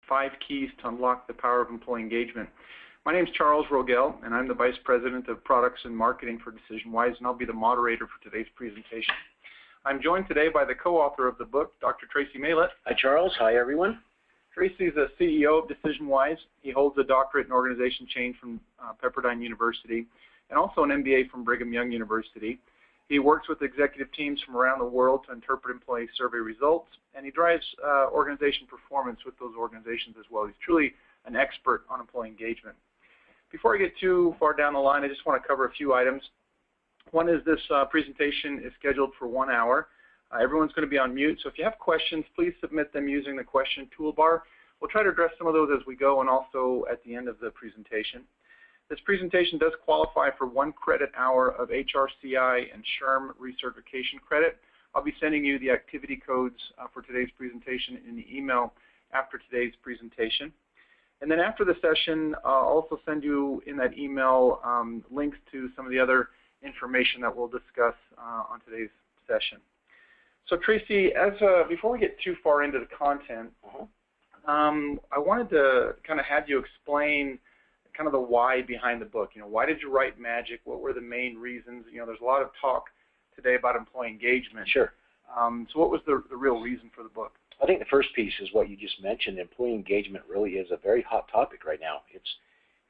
5 Keys to Unlock the Power of Employee Engagement. My name is Charles Rogel, and I'm the Vice President of Products and Marketing for DecisionWise, and I'll be the moderator for today's presentation. I'm joined today by the co-author of the book, Dr. Tracy Maylett. Hi, Charles. Hi, everyone. Tracy is the CEO of DecisionWise. He holds a doctorate in organization change from Pepperdine University and also an MBA from Brigham Young University. He works with executive teams from around the world to interpret employee survey results, and he drives organization performance with those organizations as well. He's truly an expert on employee engagement. Before I get too far down the line, I just want to cover a few items. One is this presentation is scheduled for 1 hour. Everyone's going to be on mute, so if you have questions, please submit them using the question toolbar. We'll try to address some of those as we go and also at the end of the presentation. This presentation does qualify for 1 credit hour of HRCI and SHRM recertification credit. I'll be sending you the activity codes for today's presentation in the email after today's presentation. And then after the session, I'll also send you in that email links to some of the other information that we'll discuss on today's session. So Tracy, before we get too far into the content, I wanted to kind of have you explain kind of the why behind the book. You know, why did you write MAGIC? What were the main reasons? You know, there's a lot of talk today about employee engagement. Sure. So what was the real reason for the book? I think the first piece is what you just mentioned. Employee engagement really is a very hot topic right now. It's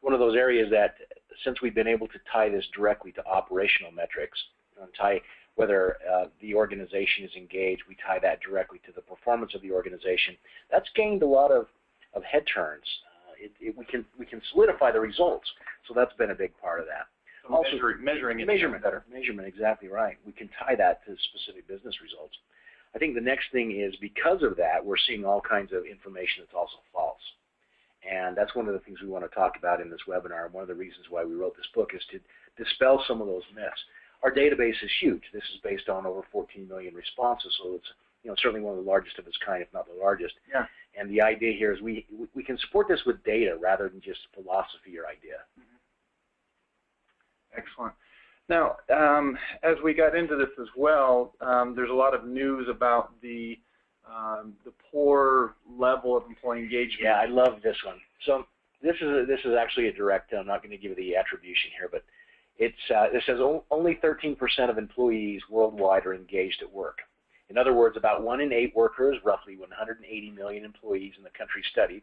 one of those areas that, since we've been able to tie this directly to operational metrics, and tie whether the organization is engaged, we tie that directly to the performance of the organization. That's gained a lot of head turns. We can solidify the results, so that's been a big part of that. So also measurement, exactly right. We can tie that to specific business results. I think the next thing is, because of that, we're seeing all kinds of information that's also false. And that's one of the things we want to talk about in this webinar. One of the reasons why we wrote this book is to dispel some of those myths. Our database is huge. This is based on over 14 million responses, so it's certainly one of the largest of its kind, if not the largest. Yeah. And the idea here is we can support this with data rather than just philosophy or idea. Excellent. Now, as we got into this as well, there's a lot of news about the poor level of employee engagement. Yeah, I love this one. So this is actually a direct. I'm not going to give you the attribution here, but it says only 13% of employees worldwide are engaged at work. In other words, about 1 in 8 workers, roughly 180 million employees in the country studied,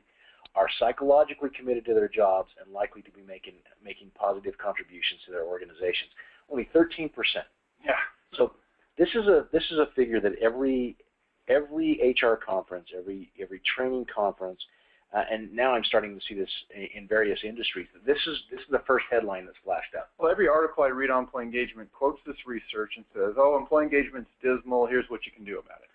are psychologically committed to their jobs and likely to be making positive contributions to their organizations. Only 13%. Yeah. So this is a figure that every HR conference, every training conference, and now I'm starting to see this in various industries. This is the first headline that's flashed up. Well, every article I read on employee engagement quotes this research and says, "Oh, employee engagement's dismal. Here's what you can do about it."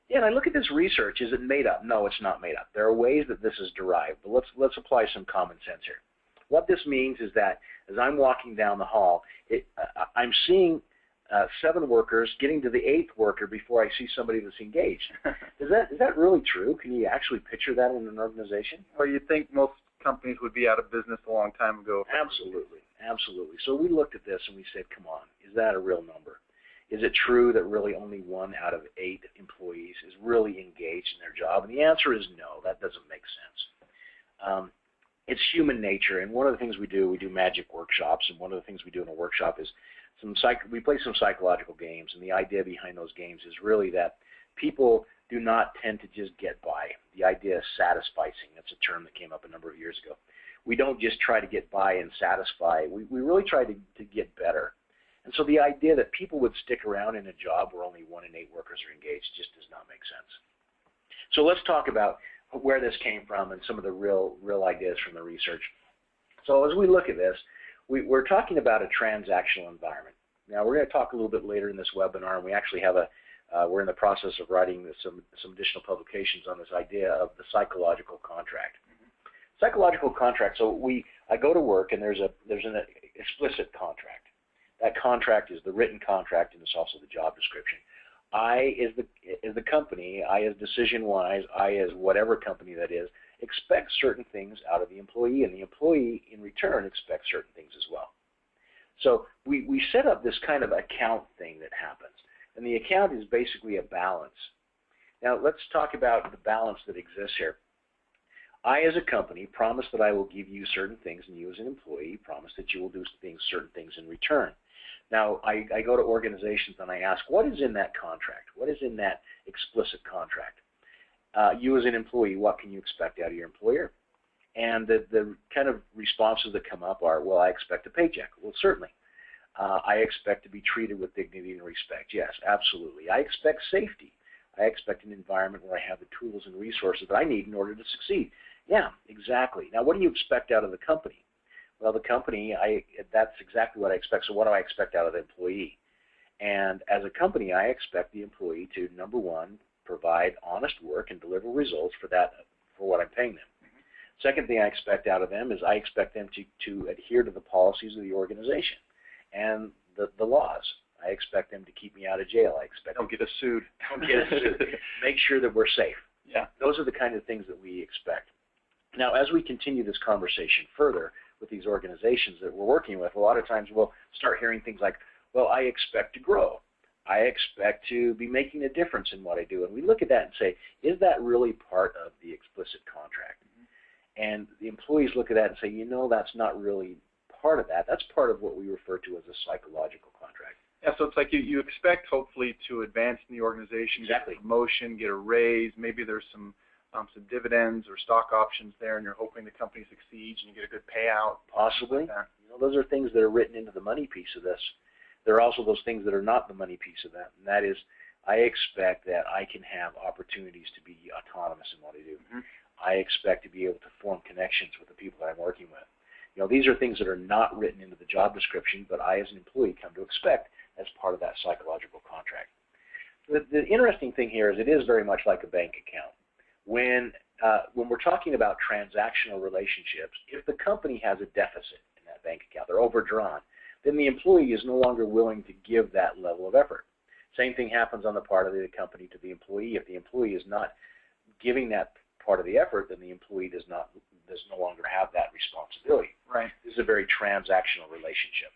Yeah, and I look at this research. Is it made up? No, it's not made up. There are ways that this is derived, but let's apply some common sense here. What this means is that as I'm walking down the hall, I'm seeing 7 workers getting to the 8th worker before I see somebody that's engaged. Is that really true? Can you actually picture that in an organization? Well, you'd think most companies would be out of business a long time ago. Absolutely, absolutely. So we looked at this and we said, come on, is that a real number? Is it true that really only 1 out of 8 employees is really engaged in their job? And the answer is no, that doesn't make sense. It's human nature, and one of the things we do MAGIC workshops, and one of the things we do in a workshop is we play some psychological games, and the idea behind those games is really that people do not tend to just get by. The idea is satisficing. That's a term that came up a number of years ago. We don't just try to get by and satisfy. We really try to get better. And so the idea that people would stick around in a job where only 1 in 8 workers are engaged just does not make sense. So let's talk about where this came from and some of the real ideas from the research. So as we look at this, we're talking about a transactional environment. Now we're going to talk a little bit later in this webinar, and we actually have we're in the process of writing some additional publications on this idea of the psychological contract. Psychological contract. So I go to work, and there's an explicit contract. That contract is the written contract, and it's also the job description. I, as the company, I as DecisionWise, I as whatever company that is, expect certain things out of the employee, and the employee in return expects certain things as well. So we set up this kind of account thing that happens, and the account is basically a balance. Now let's talk about the balance that exists here. I, as a company, promise that I will give you certain things, and you, as an employee, promise that you will do certain things in return. Now, I go to organizations and I ask, what is in that contract? What is in that explicit contract? You, as an employee, what can you expect out of your employer? And the kind of responses that come up are, well, I expect a paycheck. Well, certainly. I expect to be treated with dignity and respect. Yes, absolutely. I expect safety. I expect an environment where I have the tools and resources that I need in order to succeed. Yeah, exactly. Now, what do you expect out of the company? Well, the company, that's exactly what I expect. So what do I expect out of the employee? And as a company, I expect the employee to, number one, provide honest work and deliver results for what I'm paying them. Second thing I expect out of them is I expect them to adhere to the policies of the organization and the laws. I expect them to keep me out of jail. I expect don't get us sued. Don't get us sued. Make sure that we're safe. Yeah. Those are the kind of things that we expect. Now, as we continue this conversation further with these organizations that we're working with, a lot of times we'll start hearing things like, well, I expect to grow. I expect to be making a difference in what I do. And we look at that and say, is that really part of the explicit contract? And the employees look at that and say, you know, that's not really part of that. That's part of what we refer to as a psychological contract. Yeah, so it's like you expect, hopefully, to advance in the organization, exactly. Get a promotion, get a raise. Maybe there's some dividends or stock options there, and you're hoping the company succeeds and you get a good payout. Possibly. Like you know, those are things that are written into the money piece of this. There are also those things that are not the money piece of that, and that is I expect that I can have opportunities to be autonomous in what I do. Mm-hmm. I expect to be able to form connections with the people that I'm working with. You know, these are things that are not written into the job description, but I, as an employee, come to expect as part of that psychological contract. The interesting thing here is it is very much like a bank account. When we're talking about transactional relationships, if the company has a deficit in that bank account, they're overdrawn, then the employee is no longer willing to give that level of effort. Same thing happens on the part of the company to the employee. If the employee is not giving that part of the effort, then the employee does no longer have that responsibility. Right. This is a very transactional relationship.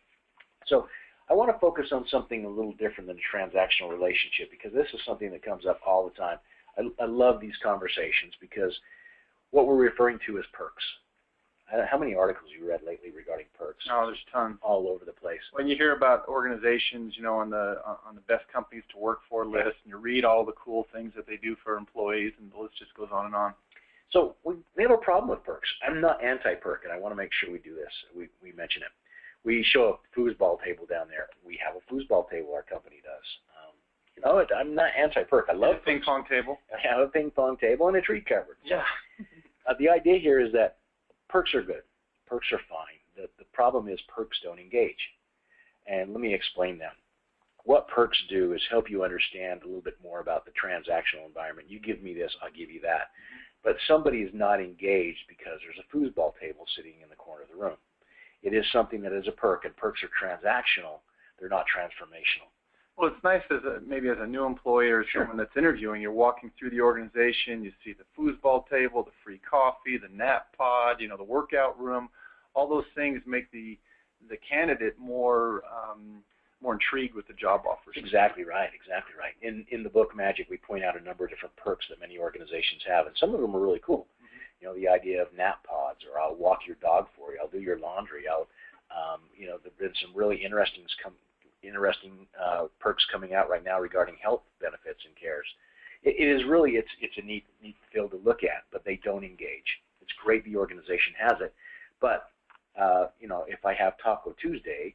So I want to focus on something a little different than a transactional relationship, because this is something that comes up all the time. I love these conversations because what we're referring to is perks. How many articles have you read lately regarding perks? Oh, there's tons. All over the place. When you hear about organizations, you know, on the best companies to work for list, and you read all the cool things that they do for employees, and the list just goes on and on. So we have a problem with perks. I'm not anti-perk, and I want to make sure we do this. We mention it. We show a foosball table down there. We have a foosball table, our company does. You know, I'm not anti-perk. I love a ping pong table. I have a ping pong table and a tree covered. Yeah. The idea here is that perks are good. Perks are fine. The problem is perks don't engage. And let me explain that. What perks do is help you understand a little bit more about the transactional environment. You give me this, I'll give you that. But somebody is not engaged because there's a foosball table sitting in the corner of the room. It is something that is a perk, and perks are transactional. They're not transformational. Well, it's nice maybe as a new employee or someone that's interviewing, you're walking through the organization, you see the foosball table, the free coffee, the nap pod, you know, the workout room. All those things make the candidate more intrigued with the job offers. Exactly right, exactly right. In the book Magic, we point out a number of different perks that many organizations have, and some of them are really cool. Mm-hmm. You know, the idea of nap pods, or I'll walk your dog for you, I'll do your laundry, you know, there've been some really interesting perks coming out right now regarding health benefits and cares. It is really, it's a neat field to look at, but they don't engage. It's great the organization has it, but you know, if I have Taco Tuesday,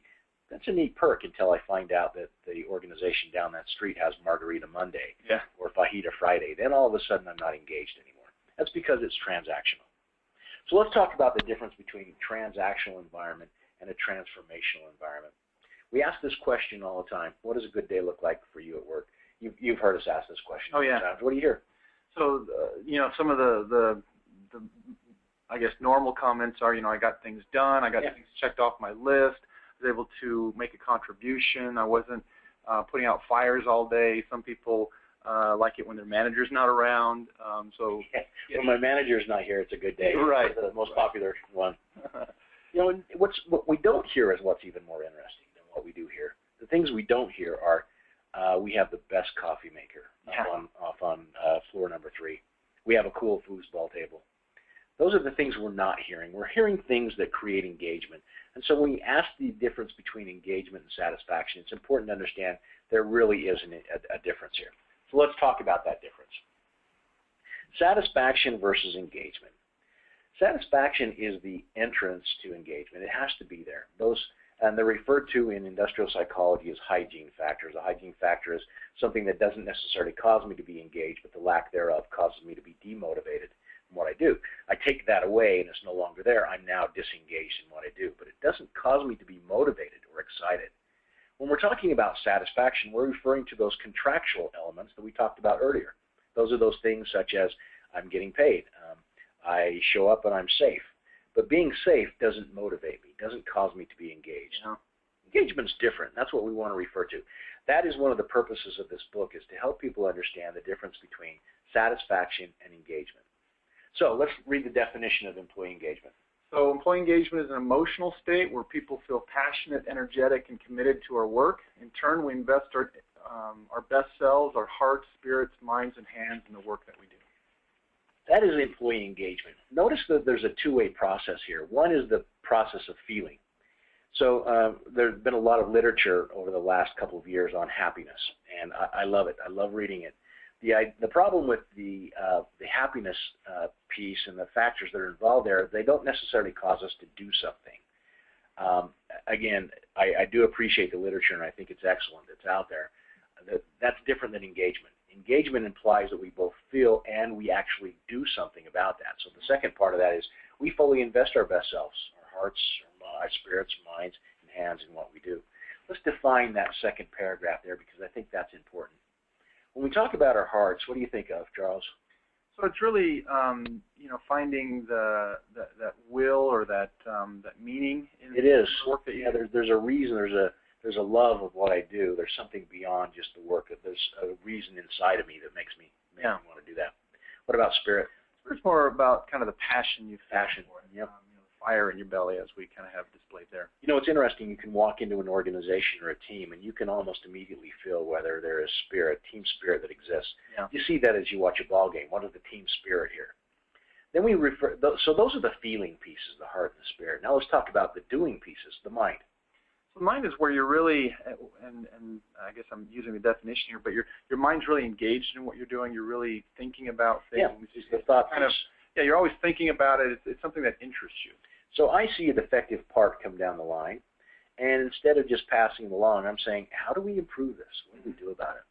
that's a neat perk until I find out that the organization down that street has Margarita Monday, yeah, or Fajita Friday. Then all of a sudden I'm not engaged anymore. That's because it's transactional. So let's talk about the difference between a transactional environment and a transformational environment. We ask this question all the time. What does a good day look like for you at work? You've heard us ask this question. Oh, yeah. Times. What do you hear? So, you know, some of the I guess normal comments are, you know, I got things done, I got things checked off my list, I was able to make a contribution, I wasn't putting out fires all day. Some people like it when their manager's not around. When my manager's not here, it's a good day. Right. The most popular one. You know, what we don't hear is what's even more interesting than what we do hear. The things we don't hear are we have the best coffee maker off on floor number 3. We have a cool foosball table. Those are the things we're not hearing. We're hearing things that create engagement. And so when you ask the difference between engagement and satisfaction, it's important to understand there really is a difference here. So let's talk about that difference. Satisfaction versus engagement. Satisfaction is the entrance to engagement. It has to be there. And they're referred to in industrial psychology as hygiene factors. A hygiene factor is something that doesn't necessarily cause me to be engaged, but the lack thereof causes me to be demotivated in what I do. I take that away and it's no longer there. I'm now disengaged in what I do, but it doesn't cause me to be motivated or excited. When we're talking about satisfaction, we're referring to those contractual elements that we talked about earlier. Those are those things such as I'm getting paid, I show up and I'm safe. But being safe doesn't motivate me, doesn't cause me to be engaged. No. Engagement's different. That's what we want to refer to. That is one of the purposes of this book, is to help people understand the difference between satisfaction and engagement. So let's read the definition of employee engagement. So employee engagement is an emotional state where people feel passionate, energetic, and committed to our work. In turn, we invest our best selves, our hearts, spirits, minds, and hands in the work that we do. That is employee engagement. Notice that there's a two-way process here. One is the process of feeling. So there's been a lot of literature over the last couple of years on happiness, and I love it. I love reading it. The problem with the happiness piece and the factors that are involved there, they don't necessarily cause us to do something. Again, I do appreciate the literature, and I think it's excellent that's out there. That's different than engagement. Engagement implies that we both feel and we actually do something about that. So the second part of that is we fully invest our best selves, our hearts, our spirits, minds, and hands in what we do. Let's define that second paragraph there, because I think that's important. When we talk about our hearts, what do you think of, Charles? So it's really, finding that will or that meaning in the work that you do. There's a reason. There's a love of what I do. There's something beyond just the work. There's a reason inside of me that makes me want to do that. What about spirit? Spirit's more about kind of the passion you feel for it. Yep. Fire in your belly, as we kind of have displayed there. You know, it's interesting. You can walk into an organization or a team, and you can almost immediately feel whether there is spirit, team spirit that exists. Yeah. You see that as you watch a ball game. What is the team spirit here? Then we so those are the feeling pieces, the heart and the spirit. Now let's talk about the doing pieces, the mind. So mind is where you're really, and I guess I'm using the definition here, but your mind's really engaged in what you're doing. You're really thinking about things. Yeah, the thought kind of. Yeah, you're always thinking about it. It's something that interests you. So I see a defective part come down the line, and instead of just passing it along, I'm saying, how do we improve this? What do we do about it?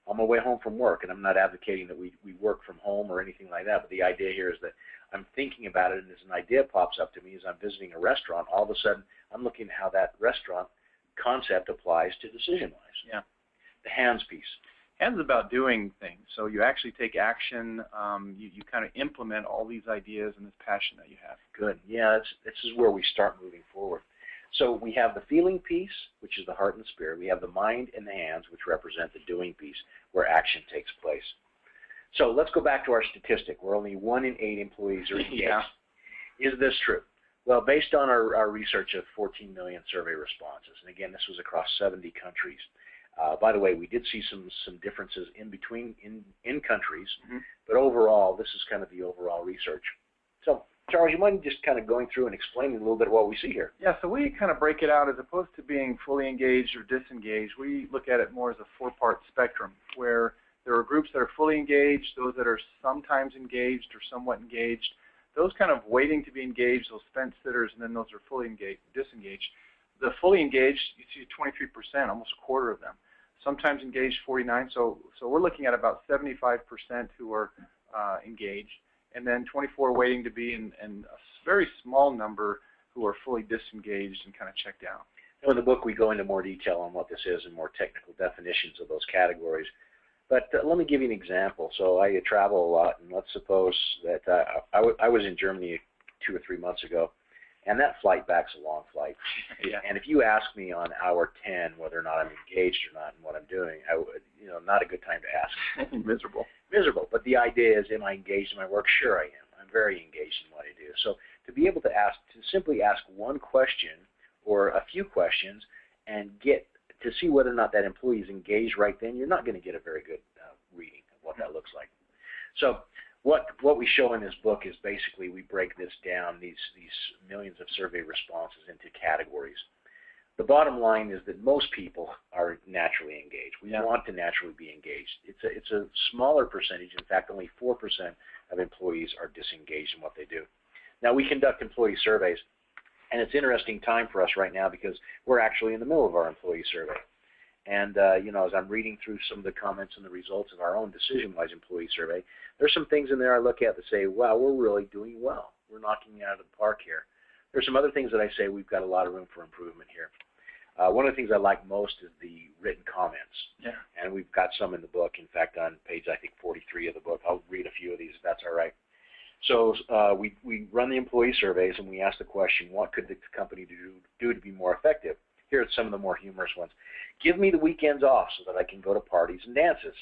On my way home from work, and I'm not advocating that we work from home or anything like that, but the idea here is that I'm thinking about it, and as an idea pops up to me as I'm visiting a restaurant, all of a sudden I'm looking at how that restaurant concept applies to DecisionWise. Yeah. The hands piece. Hands is about doing things. So you actually take action. You kind of implement all these ideas and this passion that you have. Good. Yeah, this is where we start moving forward. So we have the feeling piece, which is the heart and the spirit. We have the mind and the hands, which represent the doing piece, where action takes place. So let's go back to our statistic, where only 1 in 8 employees are engaged. Yeah. Is this true? Well, based on our research of 14 million survey responses, and again, this was across 70 countries. By the way, we did see some differences in between in countries, but overall, this is kind of the overall research. So, Charles, you mind just kind of going through and explaining a little bit of what we see here? Yeah, so we kind of break it out as opposed to being fully engaged or disengaged. We look at it more as a 4-part spectrum, where there are groups that are fully engaged, those that are sometimes engaged or somewhat engaged, those kind of waiting to be engaged, those fence sitters, and then those are fully engaged, disengaged. The fully engaged, you see 23%, almost a quarter of them. Sometimes engaged, 49%. So we're looking at about 75% who are engaged, and then 24 waiting to be, and a very small number who are fully disengaged and kind of checked out. In the book, we go into more detail on what this is and more technical definitions of those categories. But let me give you an example. So I travel a lot, and let's suppose that I was in Germany 2 or 3 months ago, and that flight back's a long flight. Yeah. And if you ask me on hour 10 whether or not I'm engaged or not in what I'm doing, I would, not a good time to ask. Miserable. Miserable. But the idea is, am I engaged in my work? Sure I am. I'm very engaged in what I do. So to be able to simply ask one question or a few questions and get to see whether or not that employee is engaged right then, you're not going to get a very good reading of what that looks like. So what we show in this book is basically we break this down, these millions of survey responses, into categories. The bottom line is that most people are naturally engaged. We want to naturally be engaged. It's a smaller percentage. In fact, only 4% of employees are disengaged in what they do. Now, we conduct employee surveys, and it's an interesting time for us right now because we're actually in the middle of our employee survey. And, as I'm reading through some of the comments and the results of our own DecisionWise employee survey, there's some things in there I look at that say, wow, we're really doing well. We're knocking it out of the park here. There's some other things that I say we've got a lot of room for improvement here. One of the things I like most is the written comments. Yeah. And we've got some in the book. In fact, on page, I think, 43 of the book. I'll read a few of these if that's all right. So we run the employee surveys, and we ask the question, what could the company do to be more effective? Here are some of the more humorous ones. Give me the weekends off so that I can go to parties and dances.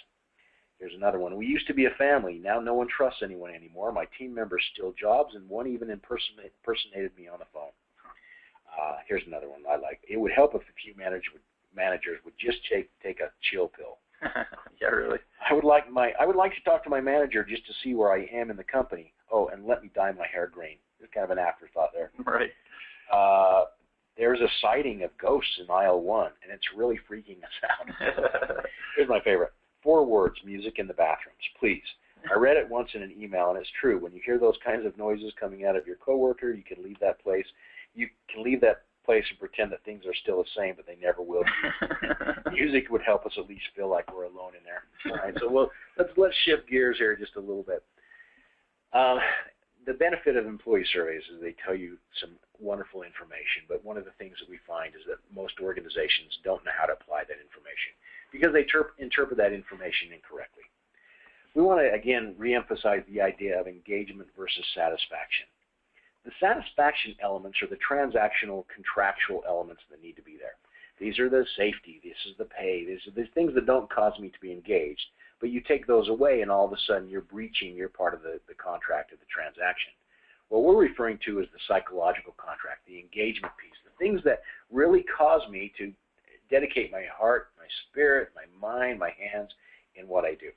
Here's another one. We used to be a family. Now no one trusts anyone anymore. My team members steal jobs, and one even impersonated me on the phone. Here's another one I like. It would help if a few managers would just take a chill pill. Yeah, really. I would like to talk to my manager just to see where I am in the company. Oh, and let me dye my hair green. There's kind of an afterthought there. Right. There's a sighting of ghosts in aisle 1, and it's really freaking us out. Here's my favorite. 4 words, music in the bathrooms, please. I read it once in an email, and it's true. When you hear those kinds of noises coming out of your coworker, you can leave that place. You can leave that place and pretend that things are still the same, but they never will be. Music would help us at least feel like we're alone in there. All right, so let's shift gears here just a little bit. The benefit of employee surveys is they tell you some wonderful information, but one of the things that we find is that most organizations don't know how to apply that information because they interpret that information incorrectly. We want to, again, reemphasize the idea of engagement versus satisfaction. The satisfaction elements are the transactional, contractual elements that need to be there. These are the safety, this is the pay, these are the things that don't cause me to be engaged. But you take those away, and all of a sudden you're breaching your part of the contract of the transaction. What we're referring to is the psychological contract, the engagement piece, the things that really cause me to dedicate my heart, my spirit, my mind, my hands in what I do.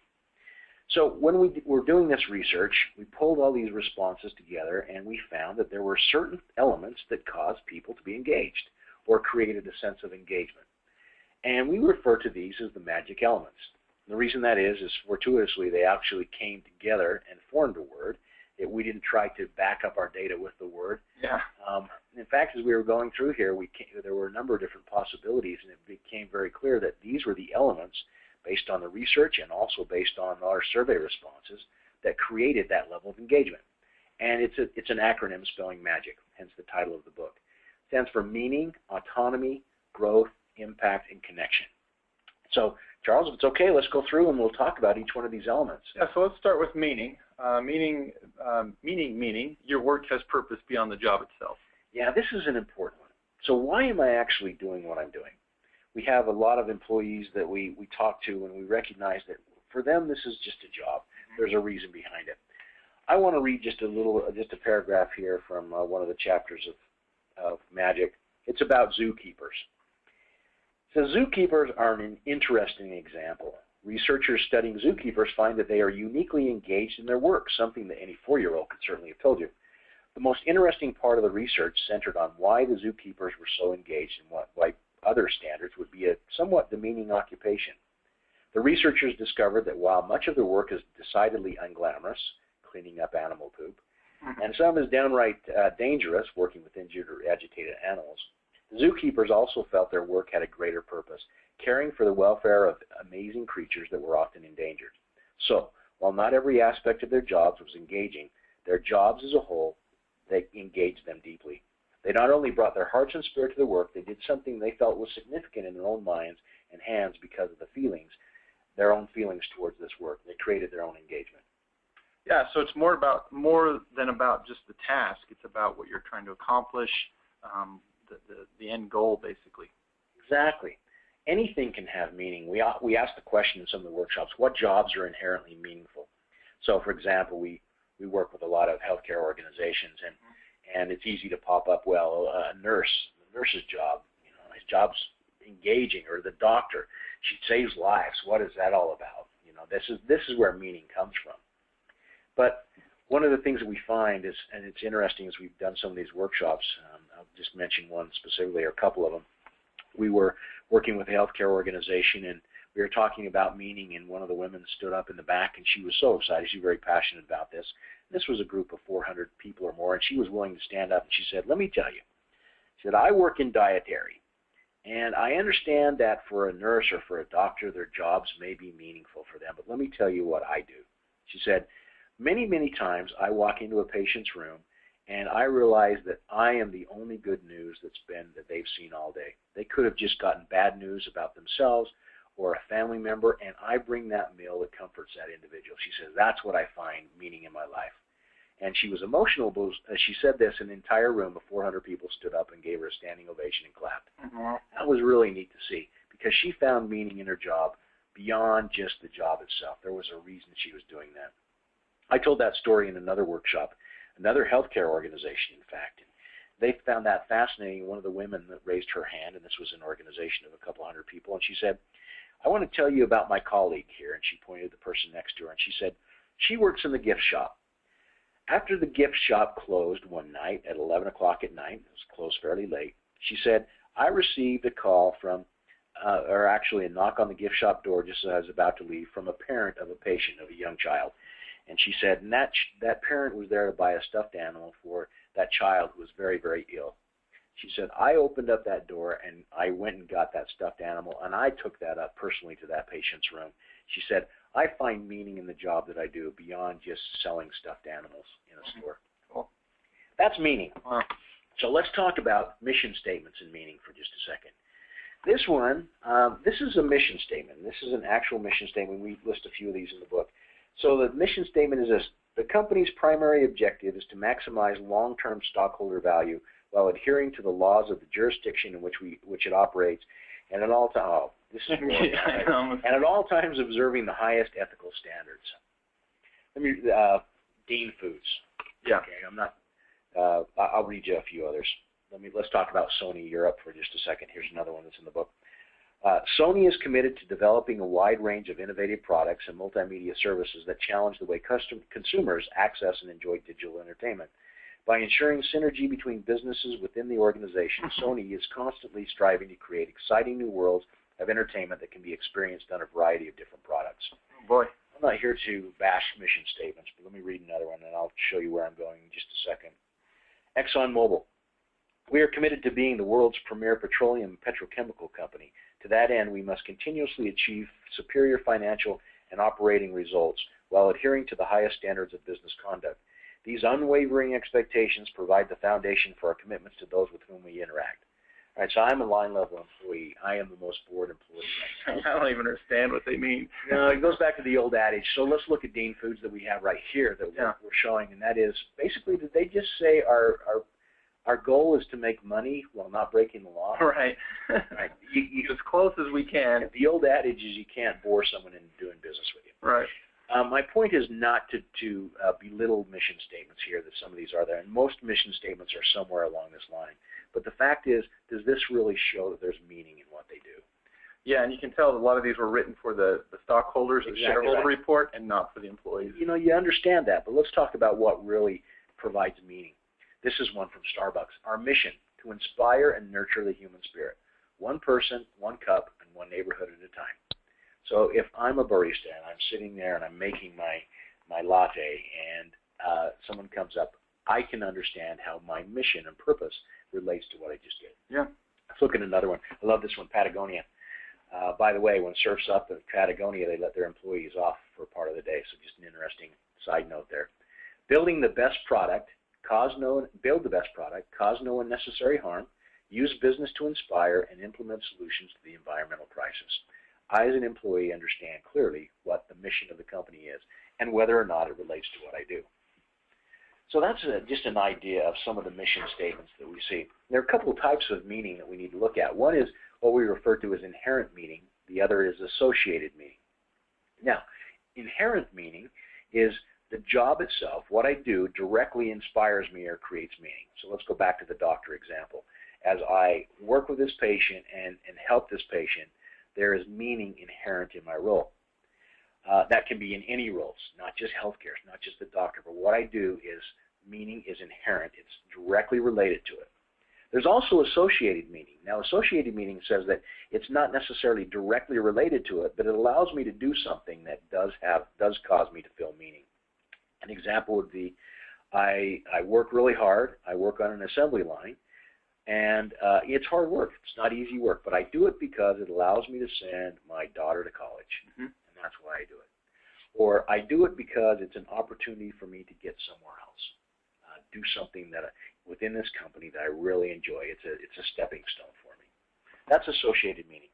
So when we were doing this research, we pulled all these responses together, and we found that there were certain elements that caused people to be engaged or created a sense of engagement. And we refer to these as the magic elements. The reason that is fortuitously they actually came together and formed a word. We didn't try to back up our data with the word. Yeah. In fact, as we were going through here, there were a number of different possibilities, and it became very clear that these were the elements based on the research and also based on our survey responses that created that level of engagement. And it's an acronym spelling MAGIC, hence the title of the book. It stands for meaning, autonomy, growth, impact, and connection. So, Charles, if it's okay, let's go through and we'll talk about each one of these elements. Yeah, so let's start with meaning. Meaning, your work has purpose beyond the job itself. Yeah, this is an important one. So why am I actually doing what I'm doing? We have a lot of employees that we talk to, and we recognize that for them this is just a job. There's a reason behind it. I want to read just a paragraph here from one of the chapters of MAGIC. It's about zookeepers. So zookeepers are an interesting example. Researchers studying zookeepers find that they are uniquely engaged in their work, something that any 4-year-old could certainly have told you. The most interesting part of the research centered on why the zookeepers were so engaged and what, by other standards, would be a somewhat demeaning occupation. The researchers discovered that while much of their work is decidedly unglamorous, cleaning up animal poop, and some is downright dangerous, working with injured or agitated animals, the zookeepers also felt their work had a greater purpose, caring for the welfare of amazing creatures that were often endangered. So, while not every aspect of their jobs was engaging, their jobs as a whole, they engaged them deeply. They not only brought their hearts and spirit to the work, they did something they felt was significant in their own minds and hands because of the feelings, their own feelings towards this work. They created their own engagement. Yeah, so it's more than about just the task. It's about what you're trying to accomplish, the end goal, basically. Exactly. Anything can have meaning. We asked the question in some of the workshops, what jobs are inherently meaningful? So, for example, we work with a lot of healthcare organizations, and it's easy to pop up, well, a nurse, the nurse's job, his job's engaging, or the doctor, she saves lives. What is that all about? This is where meaning comes from. But one of the things that we find is, and it's interesting as we've done some of these workshops, I'll just mention one specifically, or a couple of them. We were working with a healthcare organization, and we were talking about meaning, and one of the women stood up in the back, and she was so excited. She's very passionate about this. This was a group of 400 people or more, and she was willing to stand up, and she said, let me tell you. She said, I work in dietary, and I understand that for a nurse or for a doctor, their jobs may be meaningful for them, but let me tell you what I do. She said, many, many times I walk into a patient's room, and I realize that I am the only good news that they've seen all day. They could have just gotten bad news about themselves or a family member, and I bring that meal that comforts that individual. She says, that's what I find meaning in my life. And she was emotional, but as she said this, an entire room of 400 people stood up and gave her a standing ovation and clapped. That was really neat to see, because she found meaning in her job beyond just the job itself. There was a reason she was doing that. I told that story in another workshop, another healthcare organization, in fact. And they found that fascinating. One of the women that raised her hand, and this was an organization of a couple hundred people, and she said, I want to tell you about my colleague here. And she pointed to the person next to her, and she said, she works in the gift shop. After the gift shop closed one night at 11 o'clock at night, it was closed fairly late, she said, I received a call from, or actually a knock on the gift shop door just as I was about to leave, from a parent of a patient, of a young child. And she said, and that parent was there to buy a stuffed animal for that child who was very, very ill. She said, I opened up that door and I went and got that stuffed animal, and I took that up personally to that patient's room. She said, I find meaning in the job that I do beyond just selling stuffed animals in a store. Cool. That's meaning. Wow. So let's talk about mission statements and meaning for just a second. This one, this is a mission statement. This is an actual mission statement. We list a few of these in the book. So the mission statement is this: the company's primary objective is to maximize long-term stockholder value while adhering to the laws of the jurisdiction in which it operates, and at all times, and at all times observing the highest ethical standards. Let me Dean Foods. Yeah. Okay, I'm not. I'll read you a few others. Let's talk about Sony Europe for just a second. Here's another one that's in the book. Sony is committed to developing a wide range of innovative products and multimedia services that challenge the way consumers access and enjoy digital entertainment. By ensuring synergy between businesses within the organization, Sony is constantly striving to create exciting new worlds of entertainment that can be experienced on a variety of different products. Oh boy. I'm not here to bash mission statements, but let me read another one, and I'll show you where I'm going in just a second. ExxonMobil. We are committed to being the world's premier petroleum and petrochemical company. To that end, we must continuously achieve superior financial and operating results while adhering to the highest standards of business conduct. These unwavering expectations provide the foundation for our commitments to those with whom we interact. All right, so I'm a line-level employee. I am the most bored employee right now. I don't even understand what they mean. No, it goes back to the old adage. So let's look at Dean Foods that we have right here that we're showing, and that is basically, did they just say our goal is to make money while not breaking the law? Right. Right. As close as we can. The old adage is you can't bore someone into doing business with you. Right. My point is not to belittle mission statements here, that some of these are there, and most mission statements are somewhere along this line. But the fact is, does this really show that there's meaning in what they do? Yeah, and you can tell that a lot of these were written for the stockholders, the shareholder report, and not for the employees. You know, you understand that, but let's talk about what really provides meaning. This is one from Starbucks. Our mission: to inspire and nurture the human spirit. One person, one cup, and one neighborhood at a time. So if I'm a barista and I'm sitting there and I'm making my latte and someone comes up, I can understand how my mission and purpose relates to what I just did. Yeah. Let's look at another one. I love this one, Patagonia. By the way, when surf's up at Patagonia, they let their employees off for part of the day, so just an interesting side note there. Build the best product, cause no unnecessary harm, use business to inspire, and implement solutions to the environmental crisis. I, as an employee, understand clearly what the mission of the company is and whether or not it relates to what I do. So that's just an idea of some of the mission statements that we see. There are a couple of types of meaning that we need to look at. One is what we refer to as inherent meaning. The other is associated meaning. Now, inherent meaning is the job itself, what I do, directly inspires me or creates meaning. So let's go back to the doctor example. As I work with this patient and help this patient, there is meaning inherent in my role. That can be in any roles, not just healthcare, not just the doctor. But what I do is meaning is inherent. It's directly related to it. There's also associated meaning. Now, associated meaning says that it's not necessarily directly related to it, but it allows me to do something that does cause me to feel meaning. An example would be I work really hard. I work on an assembly line, and it's hard work. It's not easy work, but I do it because it allows me to send my daughter to college, and that's why I do it. Or I do it because it's an opportunity for me to get somewhere else, do something that within this company that I really enjoy. It's a stepping stone for me. That's associated meaning.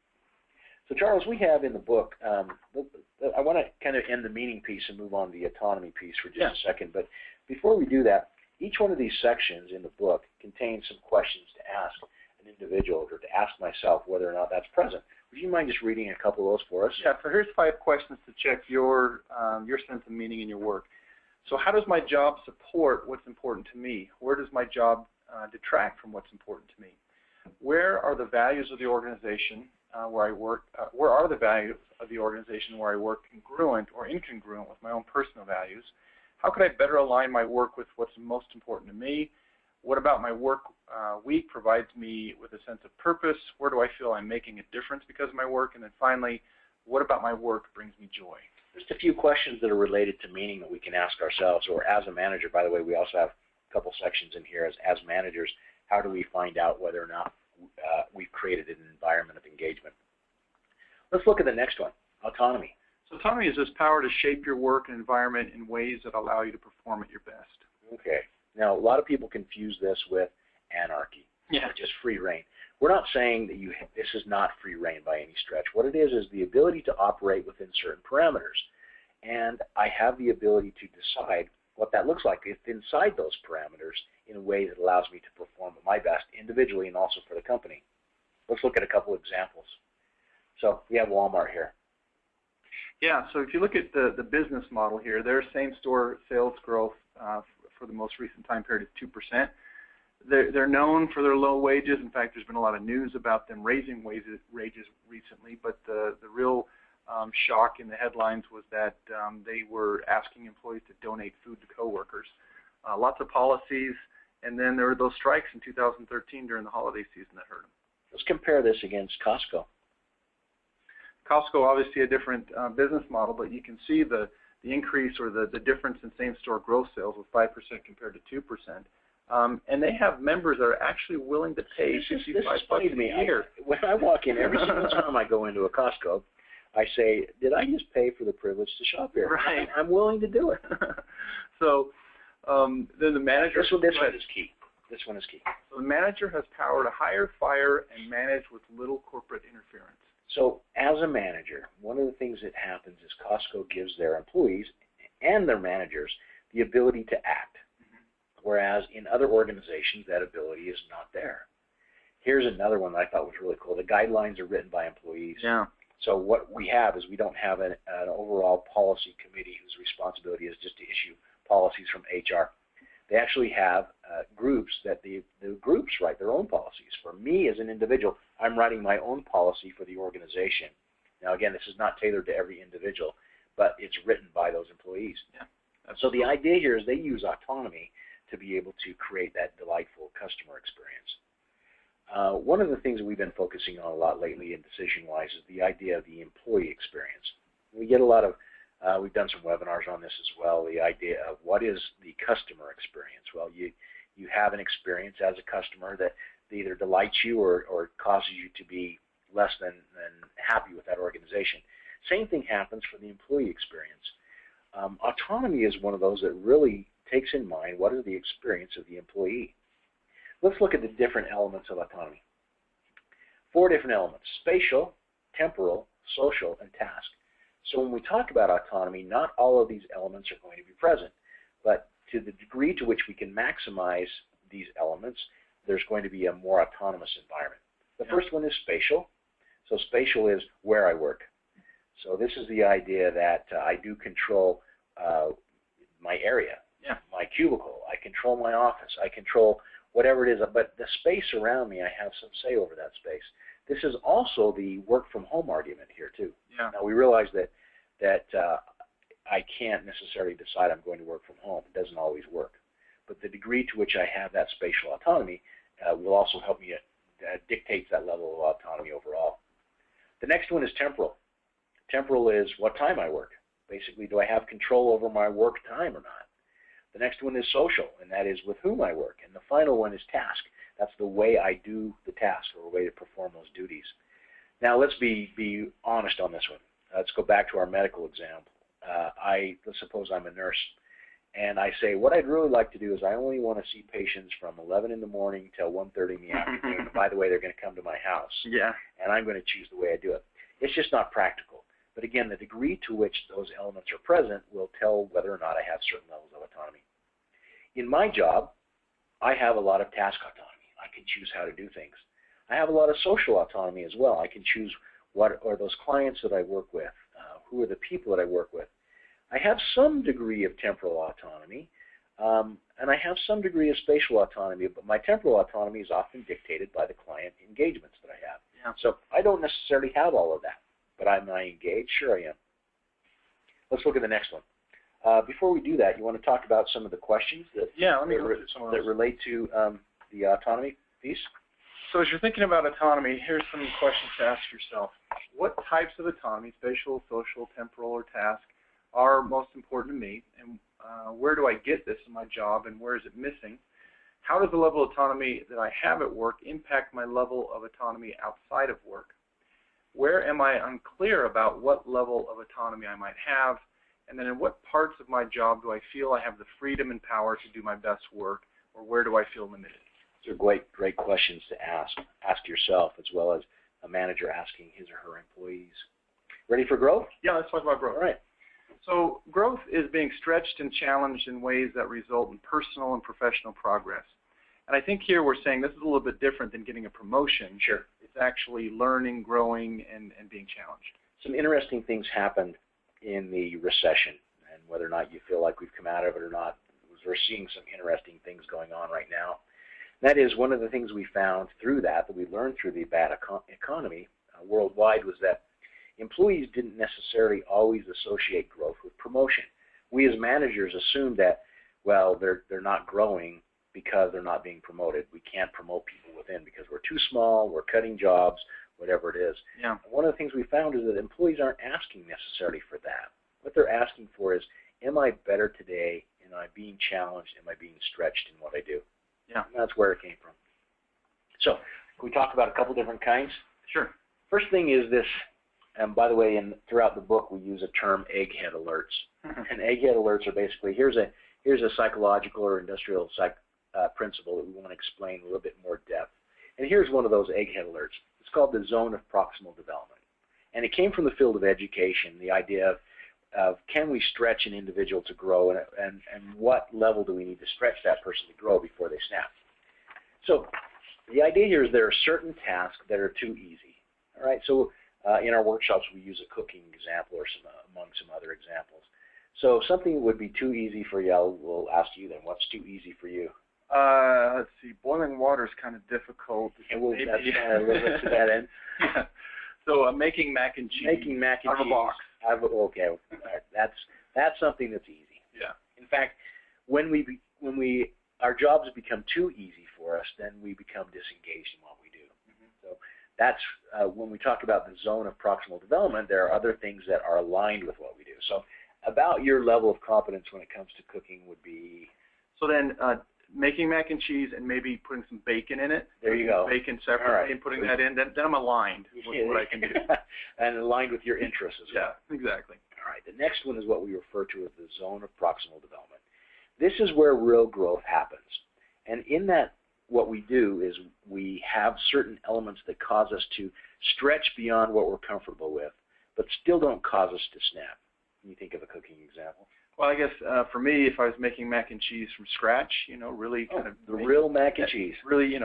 So Charles, we have in the book, I want to kind of end the meaning piece and move on to the autonomy piece for just a second. But before we do that, each one of these sections in the book contains some questions to ask an individual or to ask myself whether or not that's present. Would you mind just reading a couple of those for us? Yeah, so here's 5 questions to check your sense of meaning in your work. So how does my job support what's important to me? Where does my job detract from what's important to me? Where are the values of the organization where I work? Where are the values of the organization where I work congruent or incongruent with my own personal values? How could I better align my work with what's most important to me? What about my work week provides me with a sense of purpose? Where do I feel I'm making a difference because of my work? And then finally, what about my work brings me joy? Just a few questions that are related to meaning that we can ask ourselves, or as a manager. By the way, we also have a couple sections in here as managers. How do we find out whether or not we've created an environment of engagement? Let's look at the next one, autonomy. So autonomy is this power to shape your work and environment in ways that allow you to perform at your best. Okay. Now, a lot of people confuse this with anarchy, or just free reign. We're not saying that this is not free reign by any stretch. What it is the ability to operate within certain parameters. And I have the ability to decide what that looks like inside those parameters in a way that allows me to perform at my best individually and also for the company. Let's look at a couple examples. So we have Walmart here. Yeah, so if you look at the business model here, their same-store sales growth for the most recent time period is 2%. They're known for their low wages. In fact, there's been a lot of news about them raising wages recently, but the real shock in the headlines was that they were asking employees to donate food to coworkers. Lots of policies, and then there were those strikes in 2013 during the holiday season that hurt them. Let's compare this against Costco. Costco, obviously a different business model, but you can see the increase or the difference in same-store growth sales was 5% compared to 2%. And they have members that are actually willing to pay $55 a year. When I walk in, every single time I go into a Costco, I say, did I just pay for the privilege to shop here? Right. I'm willing to do it. So then the manager... This one is key. This one is key. So the manager has power to hire, fire, and manage with little corporate interference. So as a manager, one of the things that happens is Costco gives their employees and their managers the ability to act, whereas in other organizations that ability is not there. Here's another one that I thought was really cool. The guidelines are written by employees. Yeah. So what we have is we don't have an overall policy committee whose responsibility is just to issue policies from HR. They actually have groups that the groups write their own policies. For me as an individual, I'm writing my own policy for the organization. Now, again, this is not tailored to every individual, but it's written by those employees. Yeah. So the idea here is they use autonomy to be able to create that delightful customer experience. One of the things that we've been focusing on a lot lately in DecisionWise is the idea of the employee experience. We get a lot of we've done some webinars on this as well, the idea of what is the customer experience. Well, you have an experience as a customer that either delights you or causes you to be less than happy with that organization. Same thing happens for the employee experience. Autonomy is one of those that really takes in mind what is the experience of the employee. Let's look at the different elements of autonomy. 4 different elements: spatial, temporal, social, and task. So when we talk about autonomy, not all of these elements are going to be present, but to the degree to which we can maximize these elements, there's going to be a more autonomous environment. The first one is spatial. So spatial is where I work. So this is the idea that I do control my area, my cubicle. I control my office. I control whatever it is, but the space around me, I have some say over that space. This is also the work from home argument here too. Yeah. Now we realize that that I can't necessarily decide I'm going to work from home. It doesn't always work. But the degree to which I have that spatial autonomy will also help me dictate that level of autonomy overall. The next one is temporal. Temporal is what time I work. Basically, do I have control over my work time or not? The next one is social, and that is with whom I work. And the final one is task. That's the way I do the task, or the way to perform those duties. Now, let's be honest on this one. Let's go back to our medical example. Let's suppose I'm a nurse, and I say, what I'd really like to do is I only want to see patients from 11 in the morning till 1:30 in the afternoon. And by the way, they're going to come to my house, and I'm going to choose the way I do it. It's just not practical. But again, the degree to which those elements are present will tell whether or not I have certain levels of autonomy. In my job, I have a lot of task autonomy. I can choose how to do things. I have a lot of social autonomy as well. I can choose what are those clients that I work with, who are the people that I work with. I have some degree of temporal autonomy, and I have some degree of spatial autonomy, but my temporal autonomy is often dictated by the client engagements that I have. Yeah. So I don't necessarily have all of that, but am I engaged? Sure I am. Let's look at the next one. Before we do that, you want to talk about some of the questions that, relate to the autonomy piece? So as you're thinking about autonomy, here's some questions to ask yourself. What types of autonomy, spatial, social, temporal, or task, are most important to me, and where do I get this in my job, and where is it missing? How does the level of autonomy that I have at work impact my level of autonomy outside of work? Where am I unclear about what level of autonomy I might have? And then in what parts of my job do I feel I have the freedom and power to do my best work, or where do I feel limited? These are great questions to ask yourself, as well as a manager asking his or her employees. Ready for growth? Yeah, let's talk about growth. All right. So growth is being stretched and challenged in ways that result in personal and professional progress. And I think here we're saying this is a little bit different than getting a promotion. Sure. It's actually learning, growing, and being challenged. Some interesting things happened in the recession, and whether or not you feel like we've come out of it or not, we're seeing some interesting things going on right now. That is, one of the things we found through that we learned through the bad economy worldwide, was that employees didn't necessarily always associate growth with promotion. We as managers assumed that, well, they're not growing because they're not being promoted. We can't promote people within because we're too small, we're cutting jobs, whatever it is. Yeah. One of the things we found is that employees aren't asking necessarily for that. What they're asking for is, am I better today? Am I being challenged? Am I being stretched in what I do? Yeah. And that's where it came from. So can we talk about a couple different kinds? Sure. First thing is this, and by the way, throughout the book we use a term, egghead alerts. And egghead alerts are basically, here's a psychological or industrial principle that we want to explain a little bit more depth. And here's one of those egghead alerts. It's called the zone of proximal development. And it came from the field of education, the idea of can we stretch an individual to grow, and what level do we need to stretch that person to grow before they snap. So the idea here is there are certain tasks that are too easy. All right, so in our workshops we use a cooking example or among some other examples. So something would be too easy for you, we'll ask you then, what's too easy for you? Let's see, boiling water is kind of difficult. And we'll that's kind of a little bit to that end. Yeah. So making mac and cheese. Making mac and cheese. Out of a box. Okay, that's something that's easy. Yeah. In fact, when our jobs become too easy for us, then we become disengaged in what we do. So that's when we talk about the zone of proximal development, there are other things that are aligned with what we do. So about your level of competence when it comes to cooking would be? So then making mac and cheese and maybe putting some bacon in it. There you go. Bacon separately and putting that in. Then I'm aligned with what I can do. And aligned with your interests as well. Yeah, exactly. All right. The next one is what we refer to as the zone of proximal development. This is where real growth happens. And in that, what we do is we have certain elements that cause us to stretch beyond what we're comfortable with, but still don't cause us to snap. Can you think of a cooking example? Well, I guess for me, if I was making mac and cheese from scratch, really kind of the real mac and cheese. Really, you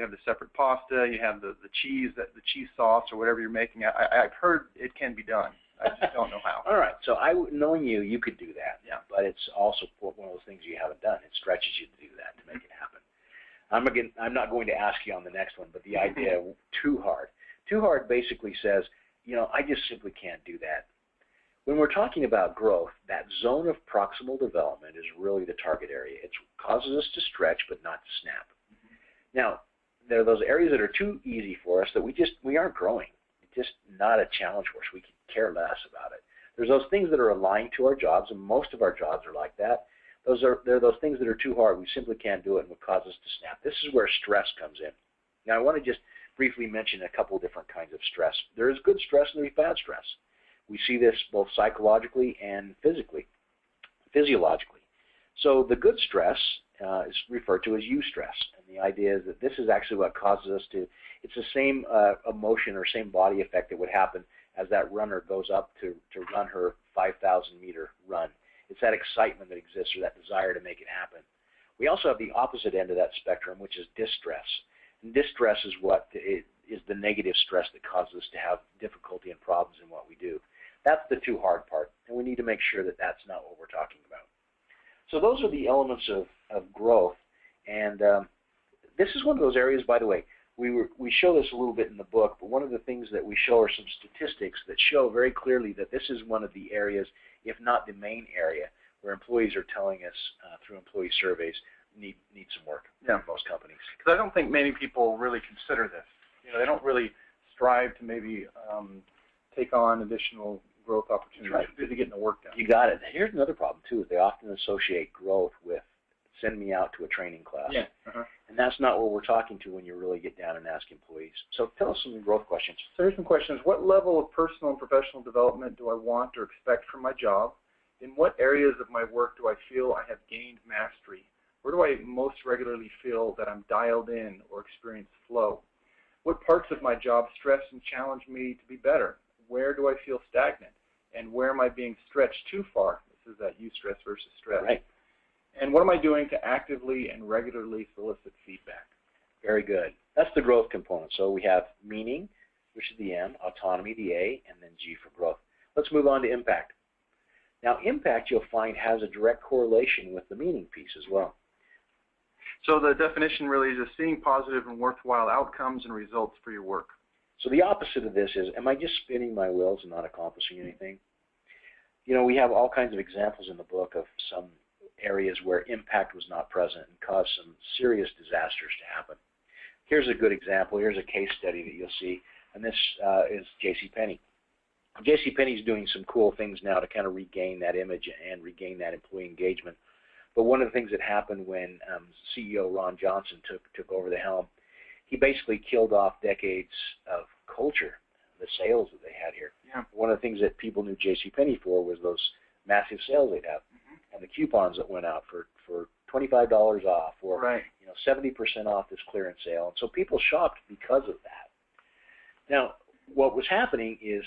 have the separate pasta, you have the cheese, the cheese sauce or whatever you're making. I've heard it can be done. I just don't know how. All right. So knowing you could do that. Yeah. But it's also one of those things you haven't done. It stretches you to do that, to make it happen. I'm not going to ask you on the next one, but the idea too hard. Too hard basically says, I just simply can't do that. When we're talking about growth, that zone of proximal development is really the target area. It causes us to stretch but not to snap. Now, there are those areas that are too easy for us that we aren't growing. It's just not a challenge for us. We can care less about it. There's those things that are aligned to our jobs, and most of our jobs are like that. There are those things that are too hard. We simply can't do it and would cause us to snap. This is where stress comes in. Now, I want to just briefly mention a couple of different kinds of stress. There is good stress and there's bad stress. We see this both psychologically and physiologically. So the good stress is referred to as eustress. And the idea is that this is actually what causes us to, it's the same emotion or same body effect that would happen as that runner goes up to run her 5,000-meter run. It's that excitement that exists or that desire to make it happen. We also have the opposite end of that spectrum, which is distress. And distress is what is the negative stress that causes us to have difficulty and problems in what we do. That's the too hard part, and we need to make sure that that's not what we're talking about. So those are the elements of growth, and this is one of those areas, by the way, we show this a little bit in the book, but one of the things that we show are some statistics that show very clearly that this is one of the areas, if not the main area, where employees are telling us through employee surveys need some work in most companies. Because I don't think many people really consider this. You know, they don't really strive to maybe take on additional growth opportunities. Right. They're busy getting the work done. You got it. Here's another problem too: is they often associate growth with send me out to a training class. Yeah. And that's not what we're talking to when you really get down and ask employees. So tell us some growth questions. So here's some questions. What level of personal and professional development do I want or expect from my job? In what areas of my work do I feel I have gained mastery? Where do I most regularly feel that I'm dialed in or experience flow? What parts of my job stress and challenge me to be better? Where do I feel stagnant? And where am I being stretched too far? This is that eustress versus stress. Right. And what am I doing to actively and regularly solicit feedback? Very good. That's the growth component. So we have meaning, which is the M, autonomy, the A, and then G for growth. Let's move on to impact. Now, impact, you'll find, has a direct correlation with the meaning piece as well. So the definition really is just seeing positive and worthwhile outcomes and results for your work. So the opposite of this is, am I just spinning my wheels and not accomplishing anything? You know, we have all kinds of examples in the book of some areas where impact was not present and caused some serious disasters to happen. Here's a good example. Here's a case study that you'll see, and this is JCPenney. JCPenney is doing some cool things now to kind of regain that image and regain that employee engagement. But one of the things that happened when CEO Ron Johnson took over the helm, he basically killed off decades of culture, the sales that they had here. Yeah. One of the things that people knew JCPenney for was those massive sales they'd have, and the coupons that went out for $25 off, or right. 70% off this clearance sale. And so people shopped because of that. Now, what was happening is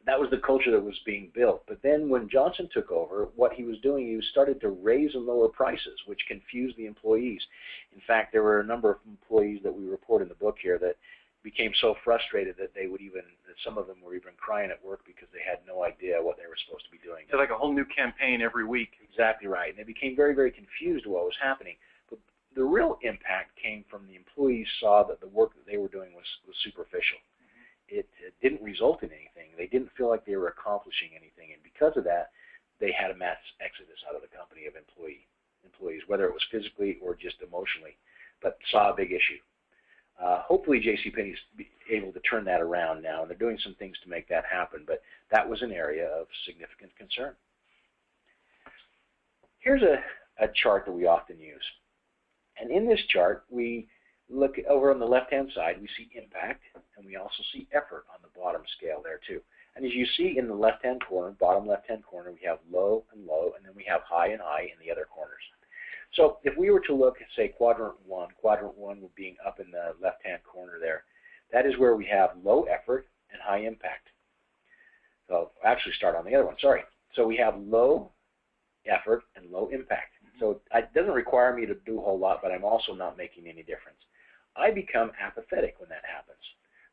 that was the culture that was being built. But then when Johnson took over, what he was doing, he started to raise and lower prices, which confused the employees. In fact, there were a number of employees that we report in the book here that became so frustrated that some of them were even crying at work because they had no idea what they were supposed to be doing. It's like a whole new campaign every week. Exactly right. And they became very, very confused what was happening. But the real impact came from the employees saw that the work that they were doing was superficial. It didn't result in anything. They didn't feel like they were accomplishing anything. And because of that, they had a mass exodus out of the company of employees, whether it was physically or just emotionally, but saw a big issue. Hopefully JCPenney's able to turn that around now, and they're doing some things to make that happen, but that was an area of significant concern. Here's a chart that we often use. And in this chart, we look over on the left-hand side, we see impact, and we also see effort on the bottom scale there too. And as you see in the left-hand corner, bottom left-hand corner, we have low and low, and then we have high and high in the other corners. So if we were to look at, say, quadrant one would being up in the left-hand corner there, that is where we have low effort and high impact. So I'll actually start on the other one, sorry. So we have low effort and low impact. So it doesn't require me to do a whole lot, but I'm also not making any difference. I become apathetic when that happens.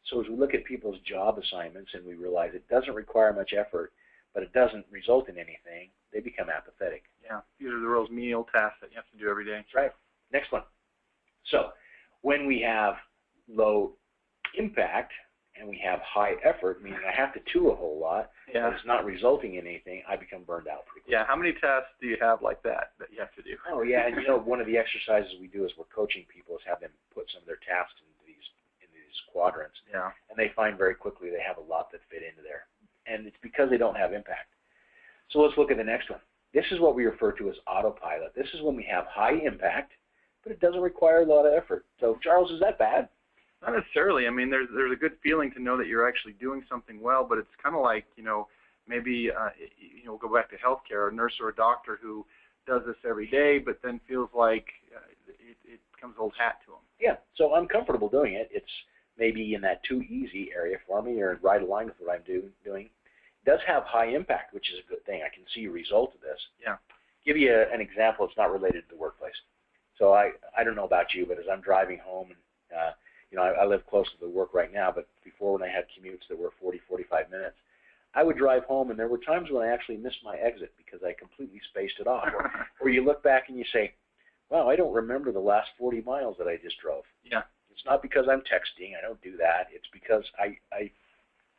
So as we look at people's job assignments and we realize it doesn't require much effort, but it doesn't result in anything, they become apathetic. Yeah, these are the real menial tasks that you have to do every day. That's right. Next one. So when we have low impact and we have high effort, meaning I have to do a whole lot, but it's not resulting in anything, I become burned out pretty quickly. Yeah, how many tasks do you have like that you have to do? Oh, yeah, and you know, one of the exercises we do as we're coaching people is have them put some of their tasks into these quadrants. Yeah. And they find very quickly they have a lot that fit into there. And it's because they don't have impact. So let's look at the next one. This is what we refer to as autopilot. This is when we have high impact, but it doesn't require a lot of effort. So, Charles, is that bad? Not necessarily. I mean, there's a good feeling to know that you're actually doing something well, but it's kind of like, you know, maybe, go back to healthcare, a nurse or a doctor who does this every day, but then feels like it becomes old hat to them. Yeah, so I'm comfortable doing it. It's maybe in that too easy area for me or right aligned with what I'm doing. It does have high impact, which is a good thing. I can see a result of this. Yeah. Give you an example. It's not related to the workplace. So I don't know about you, but as I'm driving home, and I live close to the work right now, but before when I had commutes that were 40, 45 minutes, I would drive home, and there were times when I actually missed my exit because I completely spaced it off. Or you look back and you say, wow, I don't remember the last 40 miles that I just drove. Yeah. It's not because I'm texting. I don't do that. It's because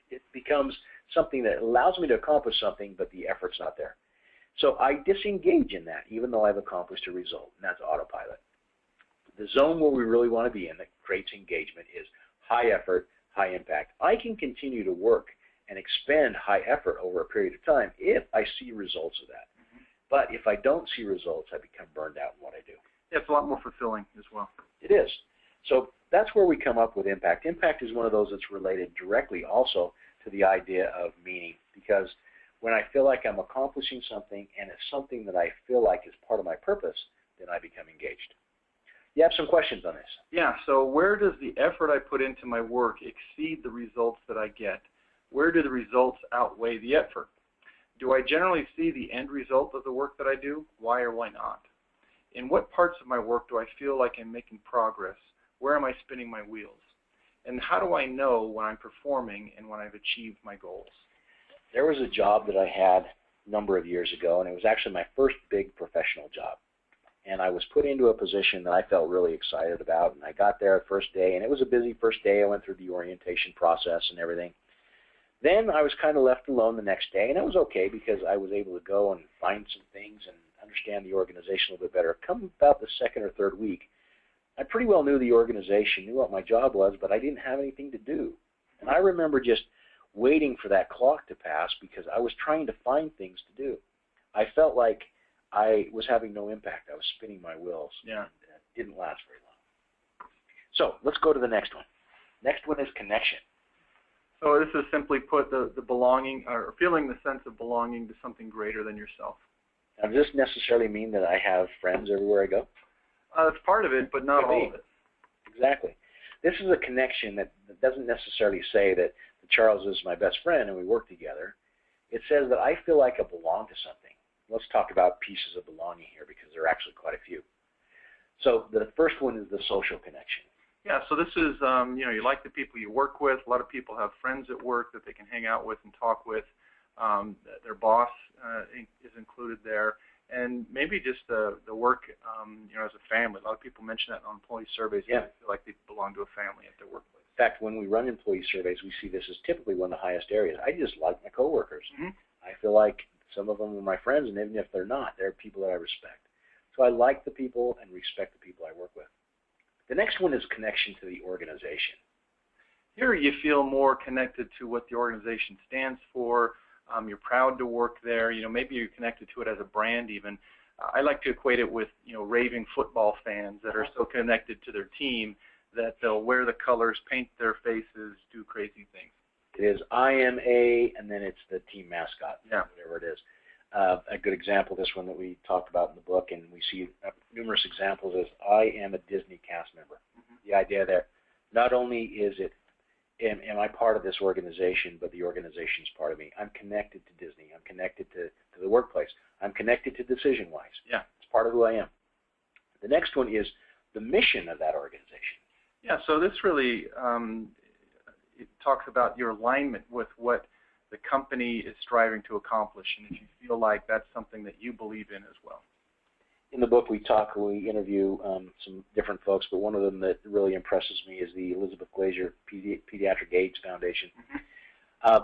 it becomes something that allows me to accomplish something, but the effort's not there. So I disengage in that, even though I've accomplished a result, and that's autopilot. The zone where we really want to be in that creates engagement is high effort, high impact. I can continue to work and expend high effort over a period of time if I see results of that. Mm-hmm. But if I don't see results, I become burned out in what I do. Yeah, it's a lot more fulfilling as well. It is. So that's where we come up with impact. Impact is one of those that's related directly also to the idea of meaning, because when I feel like I'm accomplishing something and it's something that I feel like is part of my purpose, then I become engaged. You have some questions on this? Yeah, so where does the effort I put into my work exceed the results that I get? Where do the results outweigh the effort? Do I generally see the end result of the work that I do? Why or why not? In what parts of my work do I feel like I'm making progress? Where am I spinning my wheels? And how do I know when I'm performing and when I've achieved my goals? There was a job that I had a number of years ago, and it was actually my first big professional job. And I was put into a position that I felt really excited about, and I got there the first day, and it was a busy first day. I went through the orientation process and everything. Then I was kind of left alone the next day, and it was okay because I was able to go and find some things and understand the organization a little bit better. Come about the second or third week, I pretty well knew the organization, knew what my job was, but I didn't have anything to do. And I remember just waiting for that clock to pass because I was trying to find things to do. I felt like I was having no impact. I was spinning my wheels. Yeah. And it didn't last very long. So let's go to the next one. Next one is connection. So this is simply put the belonging, or feeling the sense of belonging to something greater than yourself. Now, does this necessarily mean that I have friends everywhere I go? That's part of it, but not all of it. Exactly. This is a connection that doesn't necessarily say that Charles is my best friend and we work together. It says that I feel like I belong to something. Let's talk about pieces of belonging here because there are actually quite a few. So the first one is the social connection. Yeah, so this is, you like the people you work with. A lot of people have friends at work that they can hang out with and talk with. Their boss is included there. And maybe just the work, as a family. A lot of people mention that on employee surveys. Yeah. They feel like they belong to a family at their workplace. In fact, when we run employee surveys, we see this as typically one of the highest areas. I just like my coworkers. Mm-hmm. I feel like some of them are my friends, and even if they're not, they're people that I respect. So I like the people and respect the people I work with. The next one is connection to the organization. Here you feel more connected to what the organization stands for. You're proud to work there. Maybe you're connected to it as a brand even. I like to equate it with, raving football fans that are so connected to their team that they'll wear the colors, paint their faces, do crazy things. It is I am a, and then it's the team mascot, yeah. Whatever it is. A good example, this one that we talked about in the book, and we see numerous examples, is I am a Disney cast member. Mm-hmm. The idea there, not only is it, am I part of this organization, but the organization's part of me. I'm connected to Disney. I'm connected to the workplace. I'm connected to DecisionWise. Yeah. It's part of who I am. The next one is the mission of that organization. Yeah, so this really it talks about your alignment with what the company is striving to accomplish, and if you feel like that's something that you believe in as well. in the book we interview some different folks, but one of them that really impresses me is the Elizabeth Glaser Pediatric AIDS Foundation.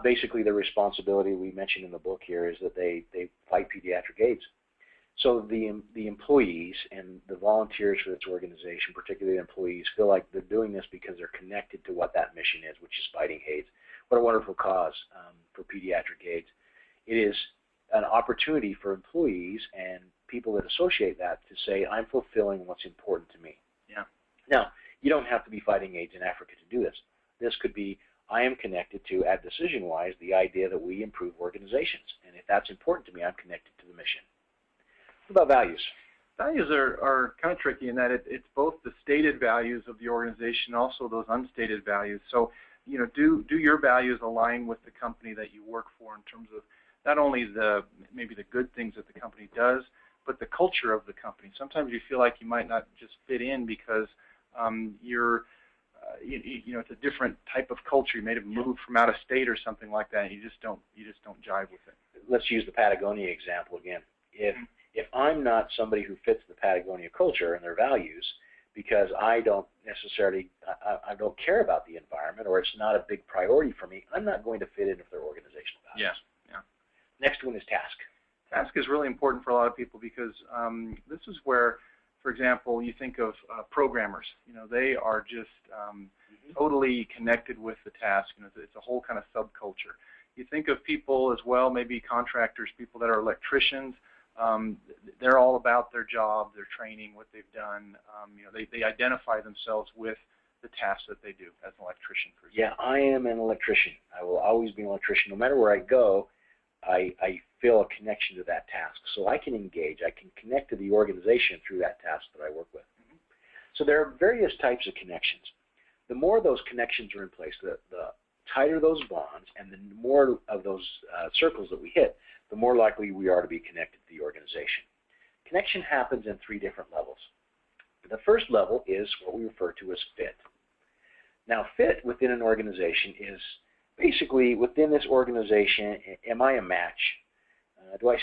Basically, the responsibility we mentioned in the book here is that they fight pediatric AIDS. So the employees and the volunteers for this organization, particularly the employees, feel like they're doing this because they're connected to what that mission is, which is fighting AIDS. What a wonderful cause for pediatric AIDS. It is an opportunity for employees and people that associate that to say, I'm fulfilling what's important to me. Yeah. Now, you don't have to be fighting AIDS in Africa to do this. This could be, I am connected to, at DecisionWise, the idea that we improve organizations. And if that's important to me, I'm connected to the mission. What about values? Values are kind of tricky in that it's both the stated values of the organization, also those unstated values. So, you know, do your values align with the company that you work for in terms of not only maybe the good things that the company does, but the culture of the company. Sometimes you feel like you might not just fit in because you know, it's a different type of culture. You may have moved from out of state or something like that, and you just don't jive with it. Let's use the Patagonia example again. If I'm not somebody who fits the Patagonia culture and their values, because I don't necessarily, I don't care about the environment, or it's not a big priority for me, I'm not going to fit in with their organizational values. Yeah. Next one is task. Task is really important for a lot of people because this is where, for example, you think of programmers. You know, they are just totally connected with the task. You know, it's a whole kind of subculture. You think of people as well, maybe contractors, people that are electricians. They're all about their job, their training, what they've done. You know, they identify themselves with the tasks that they do as an electrician, for example. Yeah, I am an electrician. I will always be an electrician. No matter where I go, I feel a connection to that task. So I can engage. I can connect to the organization through that task that I work with. So there are various types of connections. The more those connections are in place, the tighter those bonds, and the more of those circles that we hit, the more likely we are to be connected to the organization. Connection happens in 3 different levels. The first level is what we refer to as fit. Now, fit within an organization is basically, within this organization, am I a match? Do I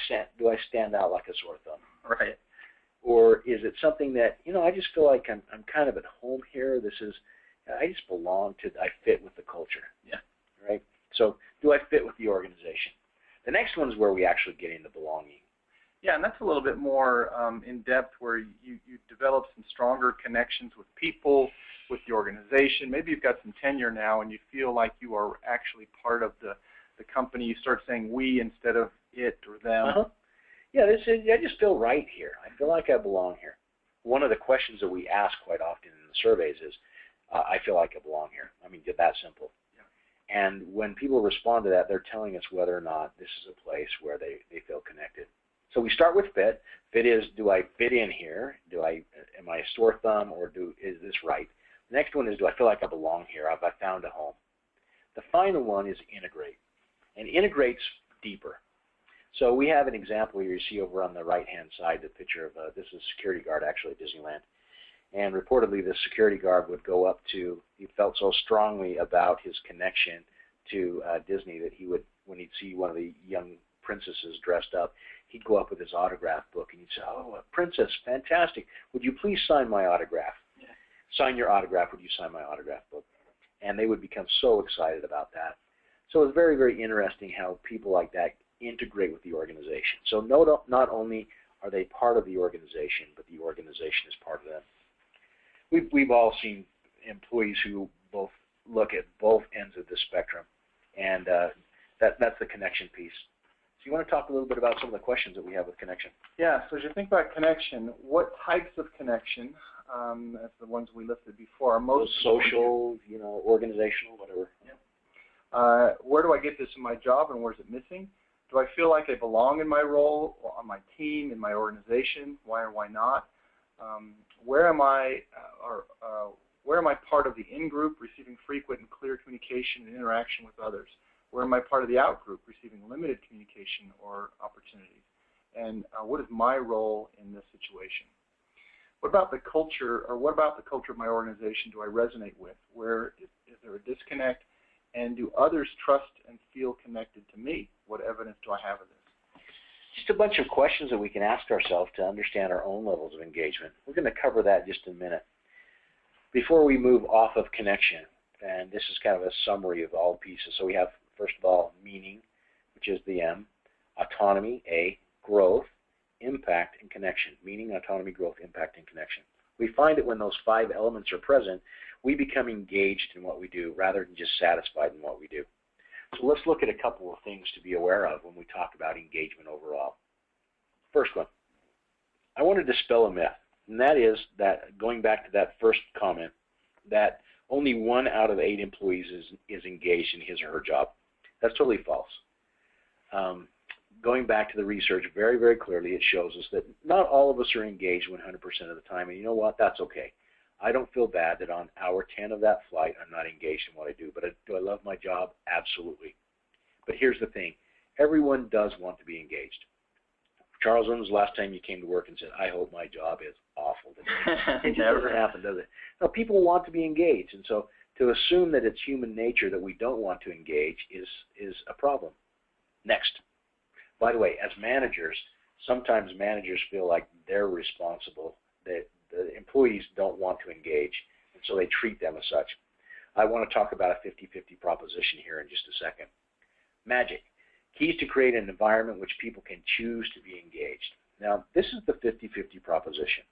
stand out like a sore thumb? Right. Or is it something that, you know, I just feel like I'm kind of at home here. I just belong to, I fit with the culture. Yeah. Right? So do I fit with the organization? The next one is where we actually get into belonging. Yeah, and that's a little bit more in depth, where you develop some stronger connections with people, with the organization. Maybe you've got some tenure now and you feel like you are actually part of the company. You start saying we instead of it or them. Yeah, I just feel right here. I feel like I belong here. One of the questions that we ask quite often in the surveys is, I feel like I belong here. I mean, that simple. Yeah. And when people respond to that, they're telling us whether or not this is a place where they feel connected. So we start with fit. Fit is, do I fit in here? Am I a sore thumb, or is this right? The next one is, do I feel like I belong here? Have I found a home? The final one is integrate. And integrate's deeper. So we have an example here you see over on the right-hand side, the picture of, this is a security guard actually at Disneyland. And reportedly this security guard would go up to, he felt so strongly about his connection to Disney that he would, when he'd see one of the young princesses dressed up, he'd go up with his autograph book and he'd say, oh, a princess, fantastic. Would you please sign my autograph? Yeah. Sign your autograph, would you sign my autograph book? And they would become so excited about that. So it's very, very interesting how people like that integrate with the organization. So not only are they part of the organization, but the organization is part of them. We've all seen employees who both look at both ends of the spectrum, and that's the connection piece. So you want to talk a little bit about some of the questions that we have with connection? Yeah, so as you think about connection, what types of connection, as the ones we listed before, are most social, organizational, whatever. Yeah. Where do I get this in my job, and where is it missing? Do I feel like I belong in my role, or on my team, in my organization? Why or why not? Where am I part of the in-group, receiving frequent and clear communication and interaction with others? Where am I part of the out-group, receiving limited communication or opportunities? And what is my role in this situation? What about the culture, or what about the culture of my organization do I resonate with? Where is there a disconnect? And do others trust and feel connected to me? What evidence do I have of this? just a bunch of questions that we can ask ourselves to understand our own levels of engagement. We're going to cover that just in a minute. Before we move off of connection, and this is kind of a summary of all pieces. So we have, first of all, meaning, which is the M, autonomy, A, growth, impact, and connection. Meaning, autonomy, growth, impact, and connection. We find that when those 5 elements are present, we become engaged in what we do rather than just satisfied in what we do. So let's look at a couple of things to be aware of when we talk about engagement overall. First one, I want to dispel a myth, and that is that, going back to that first comment, that only 1 out of 8 employees is engaged in his or her job. That's totally false. Going back to the research, very, very clearly it shows us that not all of us are engaged 100% of the time, and you know what? That's okay. I don't feel bad that on hour 10 of that flight I'm not engaged in what I do, but do I love my job? Absolutely. But here's the thing. Everyone does want to be engaged. Charles, when was the last time you came to work and said, I hope my job is awful today? It never happened, does it? No, people want to be engaged, and so to assume that it's human nature that we don't want to engage is a problem. Next. By the way, as managers, sometimes managers feel like they're responsible, that the employees don't want to engage, and so they treat them as such. I want to talk about a 50-50 proposition here in just a second. Magic. Keys to create an environment in which people can choose to be engaged. Now, this is the 50-50 proposition.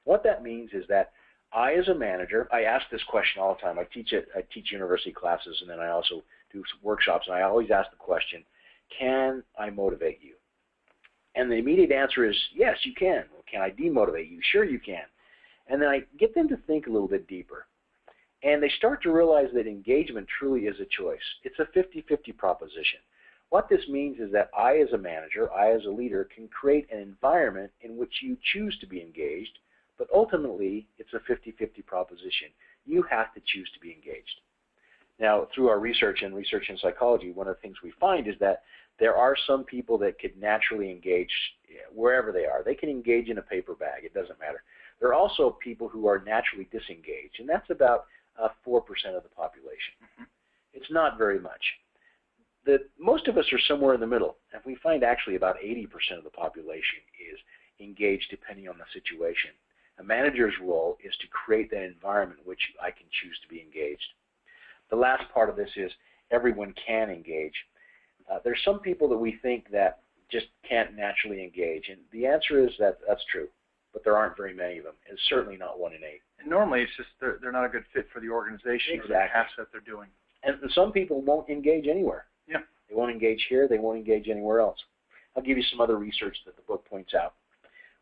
What that means is that I, as a manager, I ask this question all the time. I teach university classes, and then I also do some workshops, and I always ask the question, can I motivate you? And the immediate answer is, yes, you can. Well, can I demotivate you? Sure, you can. And then I get them to think a little bit deeper. And they start to realize that engagement truly is a choice. It's a 50-50 proposition. What this means is that I, as a manager, I, as a leader, can create an environment in which you choose to be engaged, but ultimately, it's a 50-50 proposition. You have to choose to be engaged. Now, through our research and research in psychology, one of the things we find is that there are some people that could naturally engage wherever they are. They can engage in a paper bag. It doesn't matter. There are also people who are naturally disengaged, and that's about 4% of the population. It's not very much. Most of us are somewhere in the middle, and we find actually about 80% of the population is engaged depending on the situation. A manager's role is to create that environment in which I can choose to be engaged. The last part of this is everyone can engage. There's some people that we think that just can't naturally engage, and the answer is that that's true, but there aren't very many of them, and certainly not 1 in 8. And normally it's just they're not a good fit for the organization or the task that they're doing. And some people won't engage anywhere. Yeah. They won't engage here. They won't engage anywhere else. I'll give you some other research that the book points out.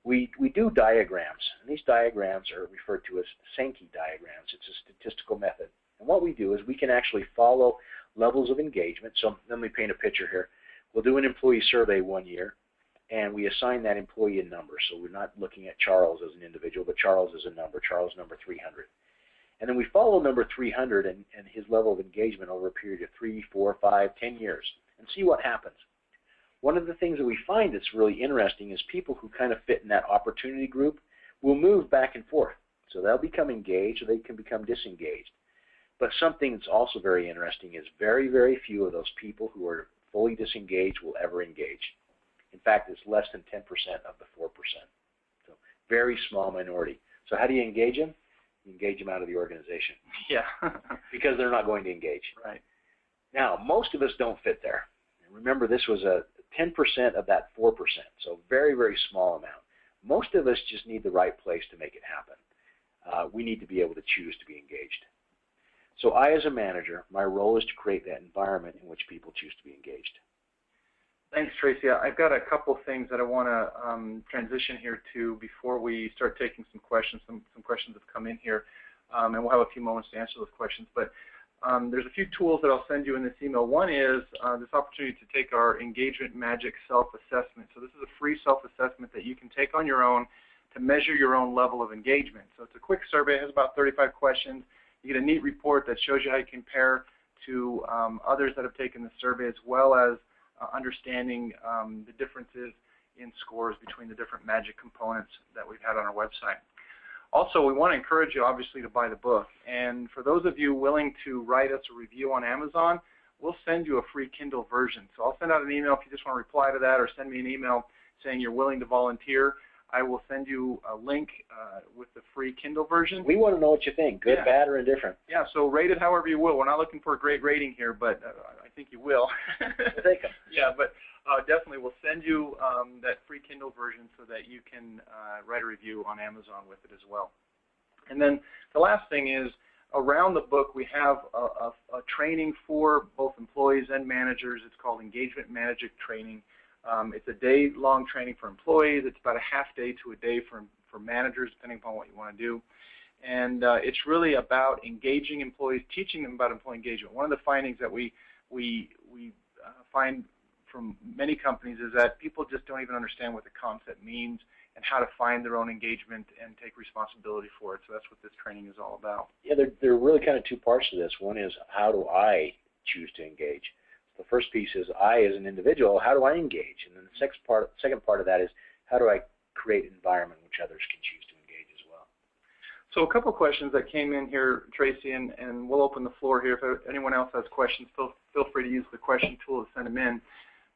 We do diagrams, and these diagrams are referred to as Sankey diagrams. It's a statistical method. And what we do is we can actually follow levels of engagement. So let me paint a picture here. We'll do an employee survey 1 year, and we assign that employee a number. So we're not looking at Charles as an individual, but Charles as a number, Charles number 300. And then we follow number 300 and his level of engagement over a period of 3, 4, 5, 10 years and see what happens. One of the things that we find that's really interesting is people who kind of fit in that opportunity group will move back and forth. So they'll become engaged or they can become disengaged. But something that's also very interesting is very, very few of those people who are fully disengaged will ever engage. In fact, it's less than 10% of the 4%. So very small minority. So how do you engage them? You engage them out of the organization. Yeah. Because they're not going to engage. Right. Now, most of us don't fit there. And remember, this was a 10% of that 4%, so very, very small amount. Most of us just need the right place to make it happen. We need to be able to choose to be engaged. So I, as a manager, my role is to create that environment in which people choose to be engaged. Thanks, Tracy. I've got a couple things that I want to transition here to before we start taking some questions. Some questions have come in here, and we'll have a few moments to answer those questions. But there's a few tools that I'll send you in this email. One is this opportunity to take our Engagement Magic self-assessment. So this is a free self-assessment that you can take on your own to measure your own level of engagement. So it's a quick survey. It has about 35 questions. You get a neat report that shows you how you compare to others that have taken the survey, as well as understanding the differences in scores between the different MAGIC components that we've had on our website. Also, we want to encourage you, obviously, to buy the book. And for those of you willing to write us a review on Amazon, we'll send you a free Kindle version. So I'll send out an email if you just want to reply to that, or send me an email saying you're willing to volunteer, I will send you a link with the free Kindle version. We want to know what you think, good, bad, or indifferent. Yeah, so rate it however you will. We're not looking for a great rating here, but I think you will. We'll take them. Yeah, but definitely we'll send you that free Kindle version so that you can write a review on Amazon with it as well. And then the last thing is, around the book we have a training for both employees and managers. It's called Engagement Magic Training. It's a day-long training for employees. It's about a half day to a day for managers, depending upon what you want to do. And it's really about engaging employees, teaching them about employee engagement. One of the findings that we find from many companies is that people just don't even understand what the concept means and how to find their own engagement and take responsibility for it. So that's what this training is all about. Yeah, there are really kind of two parts to this. One is, how do I choose to engage? The first piece is, I as an individual, how do I engage? And then the second part of that is, how do I create an environment in which others can choose to engage as well? So a couple questions that came in here, Tracy, and we'll open the floor here. If anyone else has questions, feel free to use the question tool to send them in.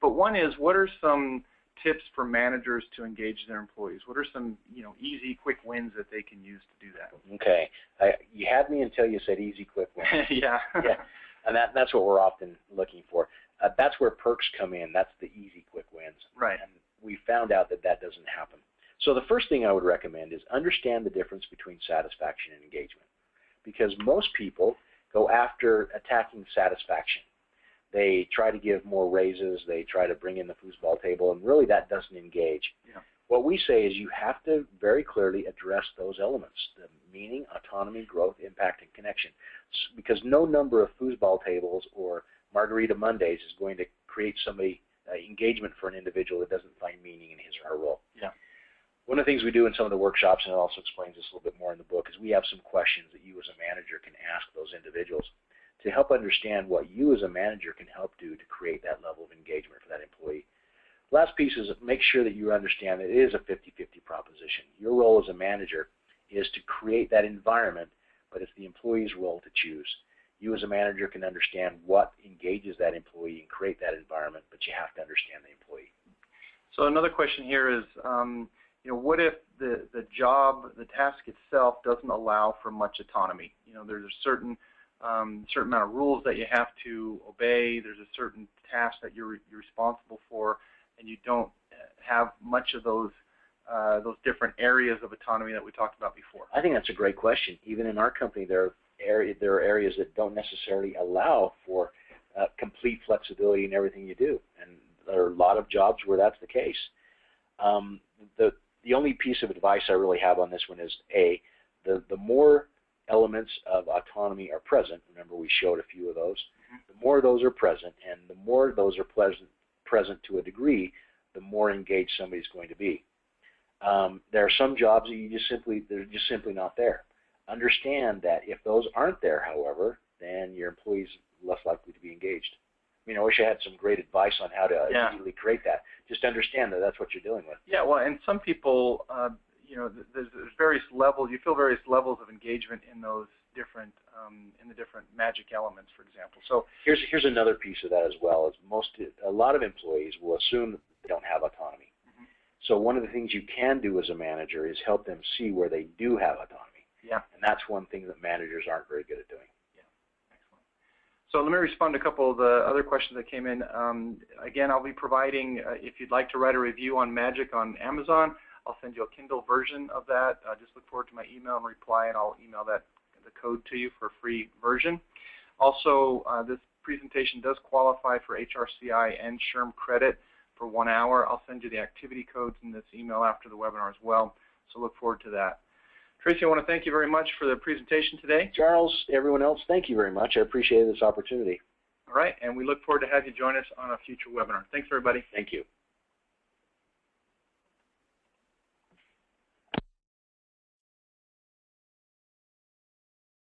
But one is, what are some tips for managers to engage their employees? What are some easy, quick wins that they can use to do that? Okay. You had me until you said easy, quick wins. Yeah. Yeah. And that's what we're often looking for. That's where perks come in. That's the easy, quick wins. Right. And we found out that doesn't happen. So the first thing I would recommend is understand the difference between satisfaction and engagement. Because most people go after attacking satisfaction. They try to give more raises. They try to bring in the foosball table, and really that doesn't engage. Yeah. What we say is you have to very clearly address those elements, the meaning, autonomy, growth, impact, and connection. Because no number of foosball tables or Margarita Mondays is going to create somebody engagement for an individual that doesn't find meaning in his or her role. Yeah. One of the things we do in some of the workshops, and it also explains this a little bit more in the book, is we have some questions that you as a manager can ask those individuals to help understand what you as a manager can help do to create that level of engagement for that employee. Last piece is, make sure that you understand that it is a 50-50 proposition. Your role as a manager is to create that environment, but it's the employee's role to choose. You as a manager can understand what engages that employee and create that environment, but you have to understand the employee. So another question here is, what if the job, the task itself, doesn't allow for much autonomy? There's a certain amount of rules that you have to obey. There's a certain task that you're responsible for, and you don't have much of those different areas of autonomy that we talked about before. I think that's a great question. Even in our company, there are areas that don't necessarily allow for complete flexibility in everything you do, and there are a lot of jobs where that's the case. The only piece of advice I really have on this one is, the more elements of autonomy are present, remember we showed a few of those, the more those are present, and the more those are present to a degree, the more engaged somebody's going to be. There are some jobs that they're just simply not there. Understand that if those aren't there, however, then your employee's less likely to be engaged. I wish I had some great advice on how to immediately create that. Just understand that that's what you're dealing with. Yeah, well, and some people, there's various levels. You feel various levels of engagement in those different, in the different magic elements, for example. So here's another piece of that as well. Is a lot of employees will assume that they don't have autonomy. Mm-hmm. So one of the things you can do as a manager is help them see where they do have autonomy. Yeah. And that's one thing that managers aren't very good at doing. So let me respond to a couple of the other questions that came in. Again, I'll be providing, if you'd like to write a review on Magic on Amazon, I'll send you a Kindle version of that. Just look forward to my email and reply, and I'll email the code to you for a free version. Also, this presentation does qualify for HRCI and SHRM credit for 1 hour. I'll send you the activity codes in this email after the webinar as well, so look forward to that. Tracy, I want to thank you very much for the presentation today. Charles, everyone else, thank you very much. I appreciate this opportunity. All right, and we look forward to have you join us on a future webinar. Thanks, everybody. Thank you.